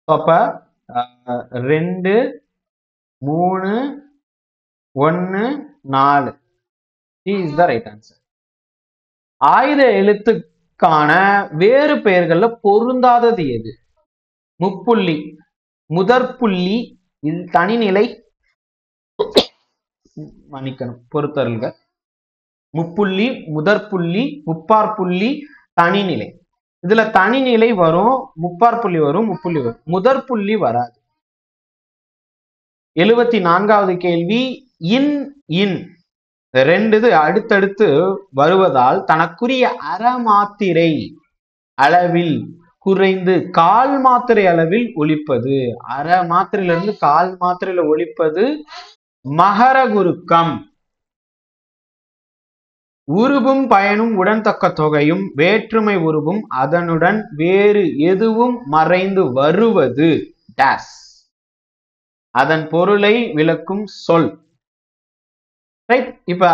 அப்ப 2 3 1 4 இஸ் த ரைட் ஆன்சர். ஆயுத எழுத்துக்கான வேறு பெயர்கள்ல பொருந்தாதது எது? முப்புள்ளி, முதற்புள்ளி, தனிநிலை, மன்னிக்கணும், பொறுத்தருள்க. முப்புள்ளி, முதற்புள்ளி, முப்பாற்புள்ளி, தனிநிலை. இதுல தனிநிலை வரும், முப்பாற்புள்ளி வரும், முப்புள்ளி வரும், முதற்புள்ளி வராது. 74வது கேள்வி. இன் இன் ரெண்டு அடுத்தடுத்து வருவதால் தனக்குரிய அறமாத்திரை அளவில் குறைந்து கால் மாத்திரை அளவில் ஒலிப்பது. அரை மாத்திரையிலிருந்து கால் மாத்திரையில ஒலிப்பது மகர குருக்கம். உருவும் பயனும் உடன்தக்க தொகையும் வேற்றுமை உருவும் அதனுடன் வேறு எதுவும் மறைந்து வருவது டேஸ். அதன் பொருளை விளக்கும் சொல். ரைட். இப்ப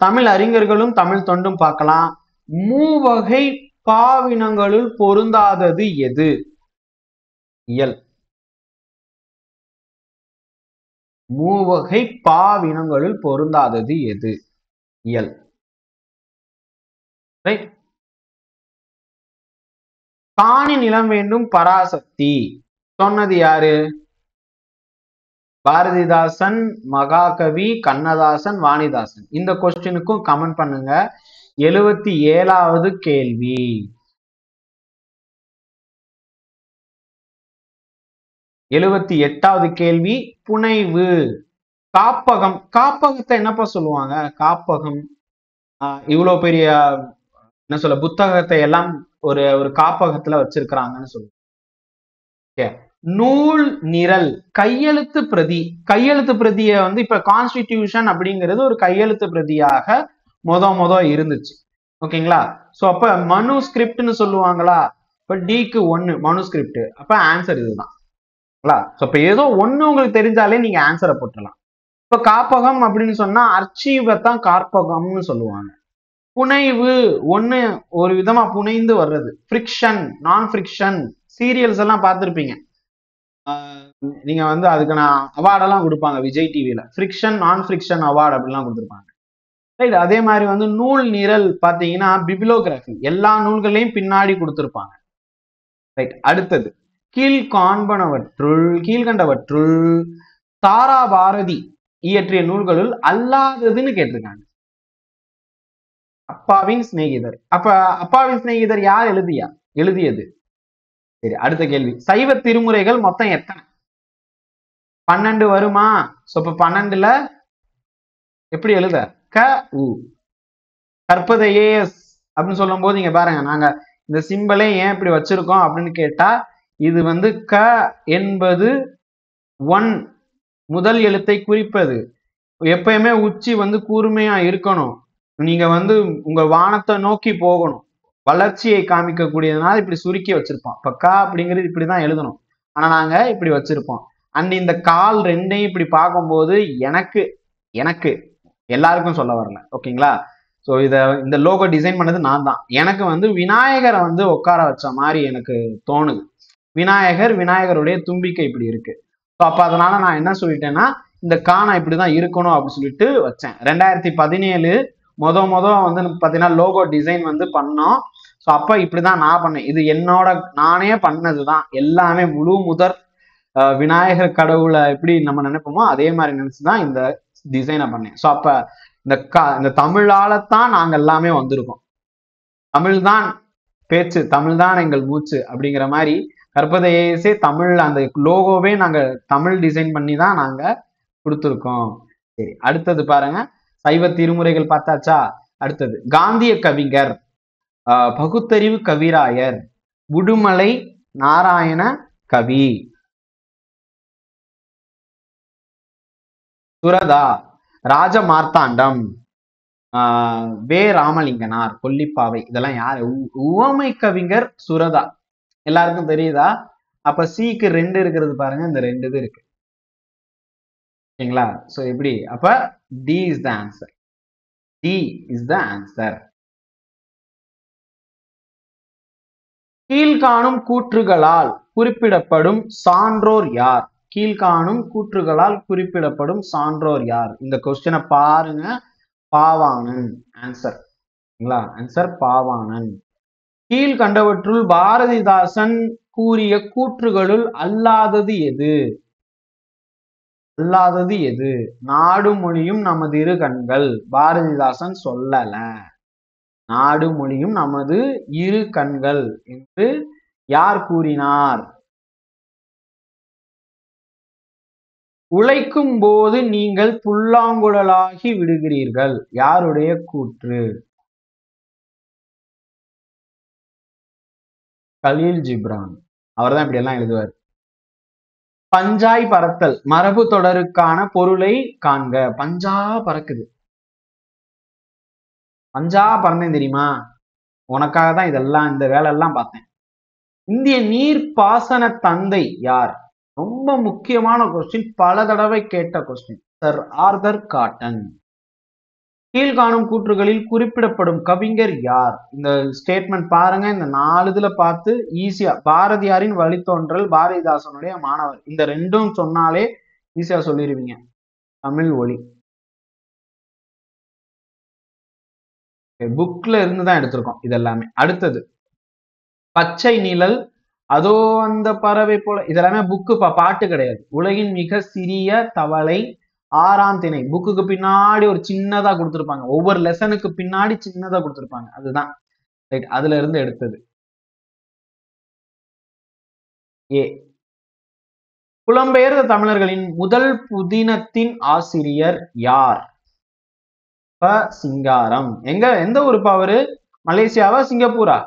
தமிழ் அறிஞர்களும் தமிழ் தொண்டும் பார்க்கலாம். மூவகை பாவினங்களுள் பொருந்தாதது எது? இயல். மூவகை பாவினங்களுள் பொருந்தாதது எது? இயல். ரைட். காணி நிலம் வேண்டும் பராசக்தி சொன்னது யாரு? பாரதிதாசன், மகாகவி, கண்ணதாசன், வாணிதாசன். இந்த கொஸ்டினுக்கும் கமெண்ட் பண்ணுங்க. 77வது கேள்வி. 78வது கேள்வி. புனைவு. காப்பகம். காப்பகத்தை என்னப்பா சொல்லுவாங்க? காப்பகம் இவ்வளவு பெரிய என்ன சொல்ல புத்தகத்தை எல்லாம் ஒரு ஒரு காப்பகத்துல வச்சிருக்கிறாங்கன்னு சொல்லுவாங்க. நூல் நிரல். கையெழுத்து பிரதி. கையெழுத்து பிரதியை வந்து இப்ப கான்ஸ்டிடியூஷன் அப்படிங்கிறது ஒரு கையெழுத்து பிரதியாக மொத இருந்துச்சு. ஓகேங்களா? சோ அப்ப மனுஸ்கிரிப்ட்னு சொல்லுவாங்களா? இப்ப டிக்கு 1 மனுஸ்கிரிப்ட். அப்ப ஆன்சர் இதுதான். இப்ப ஏதோ ஒண்ணு உங்களுக்கு தெரிஞ்சாலே நீங்க ஆன்சரை போட்டுடலாம். இப்ப காப்பகம் அப்படின்னு சொன்னா அர்ச்சீவை தான் காப்பகம்னு சொல்லுவாங்க. புனைவு ஒண்ணு ஒரு விதமா புனைந்து வர்றது. ஃப்ரிக்ஷன், நான் ஃப்ரிக்ஷன். சீரியல்ஸ் எல்லாம் பார்த்திருப்பீங்க. நீங்க வந்து அதுக்கான அவார்டெல்லாம் கொடுப்பாங்க விஜய் டிவியில. ஃப்ரிக்ஷன், நான் ஃப்ரிக்ஷன் அவார்டு அப்படிலாம் கொடுத்துருப்பாங்க. ரைட். அதே மாதிரி வந்து நூல் நிரல் பாத்தீங்கன்னா பிப்ளியோகிராஃபி. எல்லா நூல்களையும் பின்னாடி கொடுத்துருப்பாங்க. ரைட். அடுத்தது கீழ்கண்டவற்றுள் தாரா பாரதி இயற்றிய நூல்களுள் அல்லாததுன்னு கேட்டிருக்காங்க. அப்பாவின் சிநேகிதர். அப்ப அப்பாவின் சிநேகிதர் யார் எழுதியது? சரி, அடுத்த கேள்வி. சைவ திருமுறைகள் மொத்தம் எத்தனை? 12 வருமா? இப்ப 12ல எப்படி எழுத? க உ. கற்பதையே அப்படின்னு சொல்லும் போது இங்க பாருங்க, நாங்க இந்த சிம்பலை ஏன் இப்படி வச்சிருக்கோம் அப்படின்னு கேட்டா, இது வந்து க என்பது 1 முதல் எழுத்தை குறிப்பது. எப்பயுமே உச்சி வந்து கூர்மையா இருக்கணும். நீங்க வந்து உங்க வானத்தை நோக்கி போகணும். வளர்ச்சியை காமிக்கக்கூடியதுனால இப்படி சுருக்கி வச்சிருப்போம். இப்ப க அப்படிங்கிறது இப்படிதான் எழுதணும். ஆனா நாங்க இப்படி வச்சிருப்போம். அண்ட் இந்த கால் ரெண்டையும் இப்படி பார்க்கும்போது எனக்கு எல்லாருக்கும் சொல்ல வரல. ஓகேங்களா? ஸோ இந்த லோகோ டிசைன் பண்ணது நான் தான். எனக்கு வந்து விநாயகரை வந்து உட்கார வச்ச மாதிரி எனக்கு தோணுது. விநாயகருடைய தும்பிக்கை இப்படி இருக்கு. ஸோ அப்ப அதனால நான் என்ன சொல்லிட்டேன்னா, இந்த காணா இப்படிதான் இருக்கணும் அப்படின்னு சொல்லிட்டு வச்சேன். 2017 வந்து பாத்தீங்கன்னா லோகோ டிசைன் வந்து பண்ணோம். ஸோ அப்ப இப்படிதான் நான் பண்ணேன். இது நானே பண்ணதுதான். எல்லாமே முழு முதற் விநாயகர் கடவுளை எப்படி நம்ம நினைப்போமோ அதே மாதிரி நினைச்சுதான் இந்த டிசைனை பண்ணேன். ஸோ அப்ப இந்த தமிழாலத்தான் நாங்க எல்லாமே வந்திருக்கோம். தமிழ்தான் பேச்சு, தமிழ்தான் எங்கள் மூச்சு அப்படிங்கிற மாதிரி கற்பதையே தமிழ் அந்த லோகோவே நாங்க தமிழ் டிசைன் பண்ணி தான் நாங்க கொடுத்துருக்கோம். சரி, அடுத்தது பாருங்க. சைவ திருமுறைகள் பார்த்தாச்சா? அடுத்தது காந்திய கவிஞர், பகுத்தறிவு கவிராயர், உடுமலை நாராயண கவி, சுரதா, ராஜ மார்த்தாண்டம், வே ராமலிங்கனார், கொல்லிப்பாவை. இதெல்லாம் யாரு? உவமை கவிஞர் சுரதா. எல்லாருக்கும் தெரியுதா? அப்ப சிக்கு 2 இருக்கிறது பாருங்க, இந்த 2 இது இருக்கு. ஓகேங்களா? சோ எப்படி? அப்ப D is the answer. D is the answer. கீழ்காணும் கூற்றுகளால் குறிப்பிடப்படும் சான்றோர் யார்? கீழ்காணும் கூற்றுகளால் குறிப்பிடப்படும் சான்றோர் யார்? இந்த கொஸ்டினை பாருங்க. பாவாணன் ஆன்சர். ஆன்சர் பாவாணன். கீழ்கண்டவற்றுள் பாரதிதாசன் கூறிய கூற்றுகளுள் அல்லாதது எது? அல்லாதது எது? நாடும் மொழியும் நமது இரு கண்கள். பாரதிதாசன் சொல்லல. நாடு மொழியும் நமது இரு கண்கள் என்று யார் கூறினார்? உழைக்கும் போது நீங்கள் புல்லாங்குழலாகி விடுகிறீர்கள். யாருடைய கூற்று? கலீல் ஜிப்ரான். அவர் தான் இப்படி எல்லாம் எழுதுவார். பஞ்சாய் பறத்தல் மரபு தொடருக்கான பொருளை காண்க. பஞ்சா பறக்குது. பஞ்சா பறந்தேன் தெரியுமா? உனக்காக தான் இதெல்லாம், இந்த வேலை எல்லாம் பார்த்தேன். இந்திய நீர்ப்பாசன தந்தை யார்? ரொம்ப முக்கியமான கொஸ்டின், பல தடவை கேட்ட கொஸ்டின். Sir Arthur cotton. கீழ்காணும் கூற்றுகளில் குறிப்பிடப்படும் கவிஞர் யார்? இந்த ஸ்டேட்மெண்ட் பாருங்க. இந்த 4 இதுல பார்த்து ஈஸியா பாரதியாரின் வழித்தோன்றல், பாரதிதாசனுடைய மாணவர், இந்த 2ம் சொன்னாலே ஈஸியா சொல்லிடுவீங்க. தமிழ் ஒளி. புக்ல இருந்து தான் எடுத்திருக்கோம் இது எல்லாமே. அடுத்தது பச்சை நிழல், அதோ அந்த பறவை போல, இதெல்லாமே புக்கு, பாட்டு கிடையாது. உலகின் மிக சிறிய தவளை, 6ஆம் திணை. புக்குக்கு பின்னாடி ஒரு சின்னதா கொடுத்திருப்பாங்க. ஒவ்வொரு லெசனுக்கு பின்னாடி சின்னதா கொடுத்திருப்பாங்க. அதுதான் ரைட். அதுல இருந்து எடுத்தது. ஏ. புலம்பெயர்ந்த தமிழர்களின் முதல் புதினத்தின் ஆசிரியர் யார்? ப. சிங்காரம். எந்த ஊருப்பா அவரு? மலேசியாவா சிங்கப்பூரா?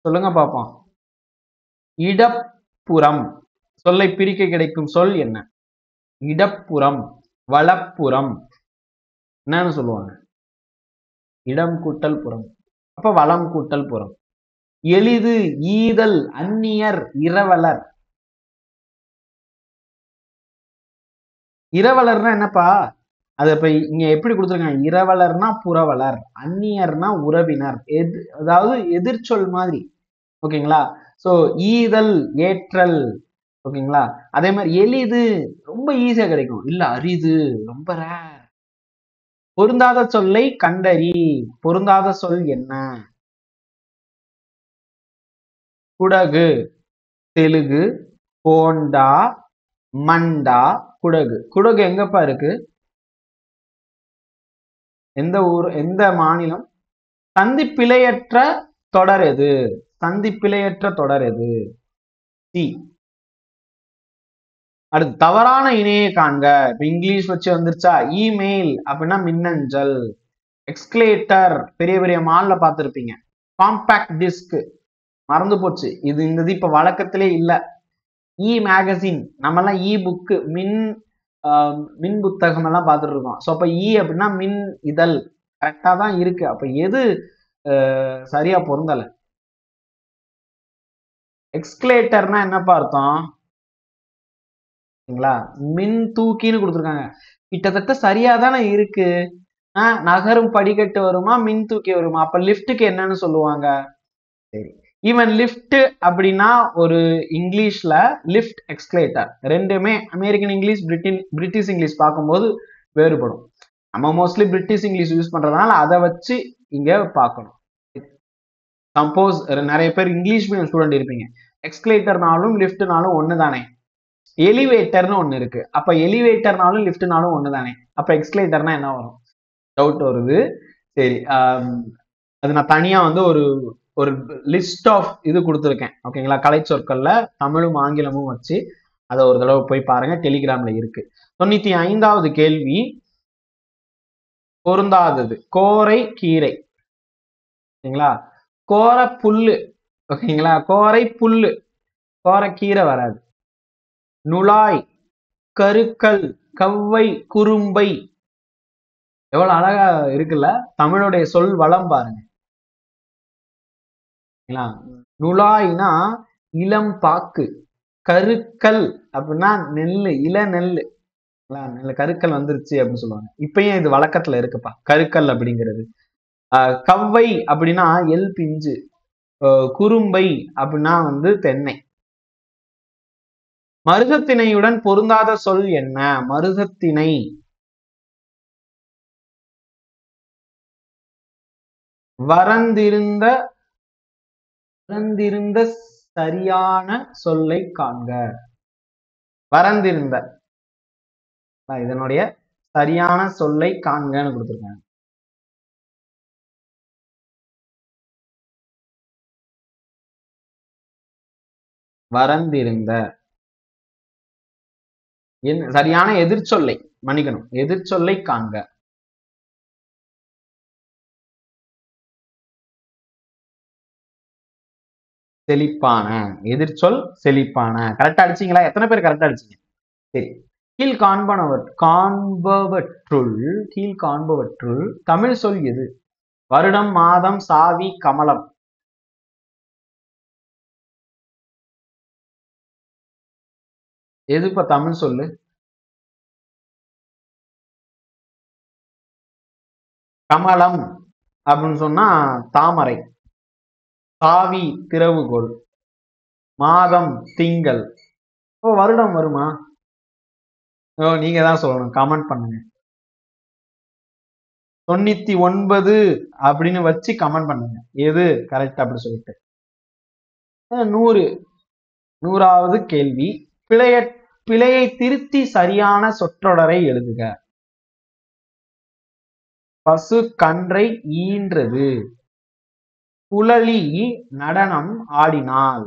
சொல்லுங்க பாப்போம். இடப்புறம். சொல்லை பிரிக்க கிடைக்கும் சொல் என்ன? இடப்புறம், வலப்புறம். என்னன்னு சொல்லுவாங்க? இடம் கூட்டல் புறம். அப்ப வலம் கூட்டல் புறம். எளிது, ஈதல், அந்நியர், இரவலர். இரவலர்னா என்னப்பா? அது இப்ப இங்க எப்படி கொடுத்துருக்காங்க? இரவலர்னா புறவலர், அந்நியர்னா உறவினர், அதாவது எதிர்ச்சொல் மாதிரி. ஓகேங்களா? சோ ஈதல், ஏற்றல். ஓகேங்களா? அதே மாதிரி எளிது, ரொம்ப ஈஸியா கிடைக்கும். இல்ல அரிது, ரொம்ப ரேர். பொருந்தாத சொல்லை கண்டறி. பொருந்தாத சொல் என்ன? குடகு, தெலுங்கு, போண்டா, மண்டா, குடகு. குடகு எங்கப்பா இருக்கு? எந்த ஊர், எந்த மாநிலம்? சந்திப்பிழையற்ற தொடர் எது? சந்திப்பிழையற்ற தொடர் எது? சி. அடுத்து தவறான இணையை காண்க. இப்ப இங்கிலீஷ் வச்சு வந்துருச்சா? இமெயில் அப்படின்னா மின்னஞ்சல். எக்ஸ்கலேட்டர் பெரிய பெரிய மால்ல பார்த்திருப்பீங்க. காம்பாக்ட் டிஸ்க் மறந்து போச்சு. இந்த இப்ப வழக்கத்திலே இல்ல. இ மேகசின், நம்ம எல்லாம் இ புக்கு, மின் புத்தகம் எல்லாம் பார்த்துட்டு இருக்கோம். ஸோ அப்ப இ அப்படின்னா மின் இதழ். கரெக்டா தான் இருக்கு. அப்ப எது சரியா பொருந்தல? எக்ஸ்கலேட்டர்னா என்னப்பா அர்த்தம்? மின் தூக்கின்னு கொடுத்துருக்காங்க. கிட்டத்தட்ட சரியா தானே இருக்கு. நகரும் படிக்கட்டு வருமா, மின் தூக்கி வருமா? அப்ப லிப்டுக்கு என்னன்னு சொல்லுவாங்க? சரி, ஈவன் லிஃப்ட் அப்படின்னா ஒரு இங்கிலீஷ்ல லிஃப்ட், எக்ஸ்கலேட்டர் ரெண்டுமே அமெரிக்கன் இங்கிலீஷ், பிரிட்டிஷ் இங்கிலீஷ் பார்க்கும்போது வேறுபடும். நம்ம மோஸ்ட்லி பிரிட்டிஷ் இங்கிலீஷ் யூஸ் பண்றதுனால அதை வச்சு இங்க பார்க்கணும். சப்போஸ் நிறைய பேர் இங்கிலீஷ் மீடியம் ஸ்டூடெண்ட் இருப்பீங்க. எக்ஸ்கலேட்டர்னாலும் லிஃப்ட்னாலும் ஒண்ணு தானே. எலிவேட்டர்னு ஒண்ணு இருக்கு. அப்ப எலிவேட்டர்னாலும் லிஃப்ட்னாலும் ஒண்ணு தானே. அப்ப எக்ஸ்கலேட்டர்னா என்ன வரும்? டவுட் வருது. சரி, அது நான் தனியா வந்து ஒரு ஒரு லிஸ்ட் ஆஃப் இது கொடுத்துருக்கேன். ஓகேங்களா? கலை சொற்கள்ல தமிழும் ஆங்கிலமும் வச்சு அதை ஒரு தடவை போய் பாருங்க. டெலிகிராம்ல இருக்கு. 95வது கேள்வி பொருந்தாதது. கோரை கீரை. ஓகேங்களா? கோர புல்லு. ஓகேங்களா? கோரை புல்லு, கோரை கீரை வராது. நுழாய், கருக்கல், கவ்வை, குறும்பை. எவ்வளவு அழகா இருக்குல்ல தமிழுடைய சொல் வளம் பாருங்க. நுழாய்னா இளம் பாக்கு. கருக்கல் அப்படின்னா நெல்லு, இள நெல்லு. கருக்கல் வந்துருச்சு அப்படின்னு சொல்லுவாங்க. இப்பயும் இது வழக்கத்துல இருக்குப்பா, கருக்கல் அப்படிங்கிறது. கவ்வை அப்படின்னா எல் பிஞ்சு. குறும்பை அப்படின்னா வந்து தென்னை. மருகத்திணையுடன் பொருந்தாத சொல் என்ன? மருகத்திணை. வரந்திருந்த வரந்திருந்த சரியான சொல்லை காண்க. வரந்திருந்த இதனுடைய சரியான சொல்லை காண்கன்னு கொடுத்திருக்காங்க. வரந்திருந்த சரியான எதிர்ச்சொல்லை, மன்னிக்கணும், எதிர்ச்சொல்லை காண்க. செழிப்பான. எதிர்ச்சொல் செழிப்பான. கரெக்டா அடிச்சீங்களா? எத்தனை பேர் கரெக்டா அடிச்சீங்க? சரி. கீழ்காண்பவற்றுள் தமிழ் சொல் எது? வருடம், மாதம், சாவி, கமலம். எது இப்ப தமிழ் சொல்லு? கமலம் அப்படின்னு சொன்னா தாமரை. சாவி திறவுகோல். மாதம் திங்கள். வருடம் வருமா? நீங்க தான் சொல்லணும், கமெண்ட் பண்ணுங்க. 99 அப்படின்னு வச்சு கமெண்ட் பண்ணுங்க எது கரெக்ட் அப்படி சொல்லிட்டு. 100வது கேள்வி. பிழையை திருத்தி சரியான சொற்றொடரை எழுதுக. பசு கன்றை ஈன்றது. குழலி நடனம் ஆடினாள்.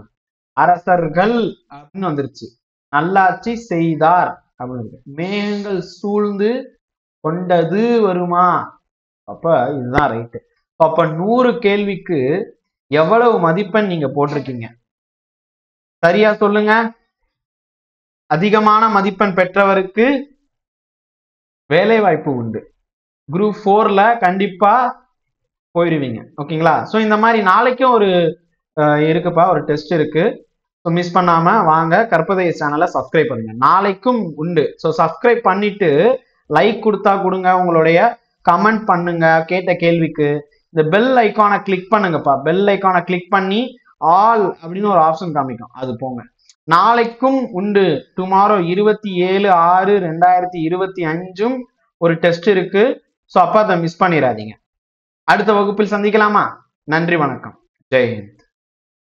அரசர்கள் அப்படின்னு வந்துருச்சு. நல்லாட்சி செய்தார் அப்படின்னு. மேகங்கள் சூழ்ந்து கொண்டது வருமா? அப்ப இதுதான் ரைட்டு. அப்ப 100 கேள்விக்கு எவ்வளவு மதிப்பெண் நீங்க போட்டிருக்கீங்க? சரியா சொல்லுங்க. அதிகமான மதிப்பெண் பெற்றவருக்கு வேலை வாய்ப்பு உண்டு. குரூப் 4ல கண்டிப்பா போயிருவீங்க. ஓகேங்களா? ஸோ இந்த மாதிரி நாளைக்கும் ஒரு இருக்குப்பா, ஒரு டெஸ்ட் இருக்கு. ஸோ மிஸ் பண்ணாம வாங்க, கற்பதய சேனலை சப்ஸ்கிரைப் பண்ணுங்க. நாளைக்கும் உண்டு. ஸோ சப்ஸ்கிரைப் பண்ணிட்டு லைக் கொடுத்தா கொடுங்க, உங்களுடைய கமெண்ட் பண்ணுங்க கேட்ட கேள்விக்கு. இந்த பெல் ஐக்கானை கிளிக் பண்ணுங்கப்பா. பெல் ஐக்கானை கிளிக் பண்ணி ஆல் அப்படின்னு ஒரு ஆப்ஷன் காமிக்கும், அது போங்க. நாளைக்கும் உண்டு. டுமாரோ 27/6/2025 ஒரு டெஸ்ட் இருக்கு. ஸோ அப்ப அதை மிஸ் பண்ணிடாதீங்க. அடுத்த வகுப்பில் சந்திக்கலாமா? நன்றி, வணக்கம், ஜெய் ஹிந்த்.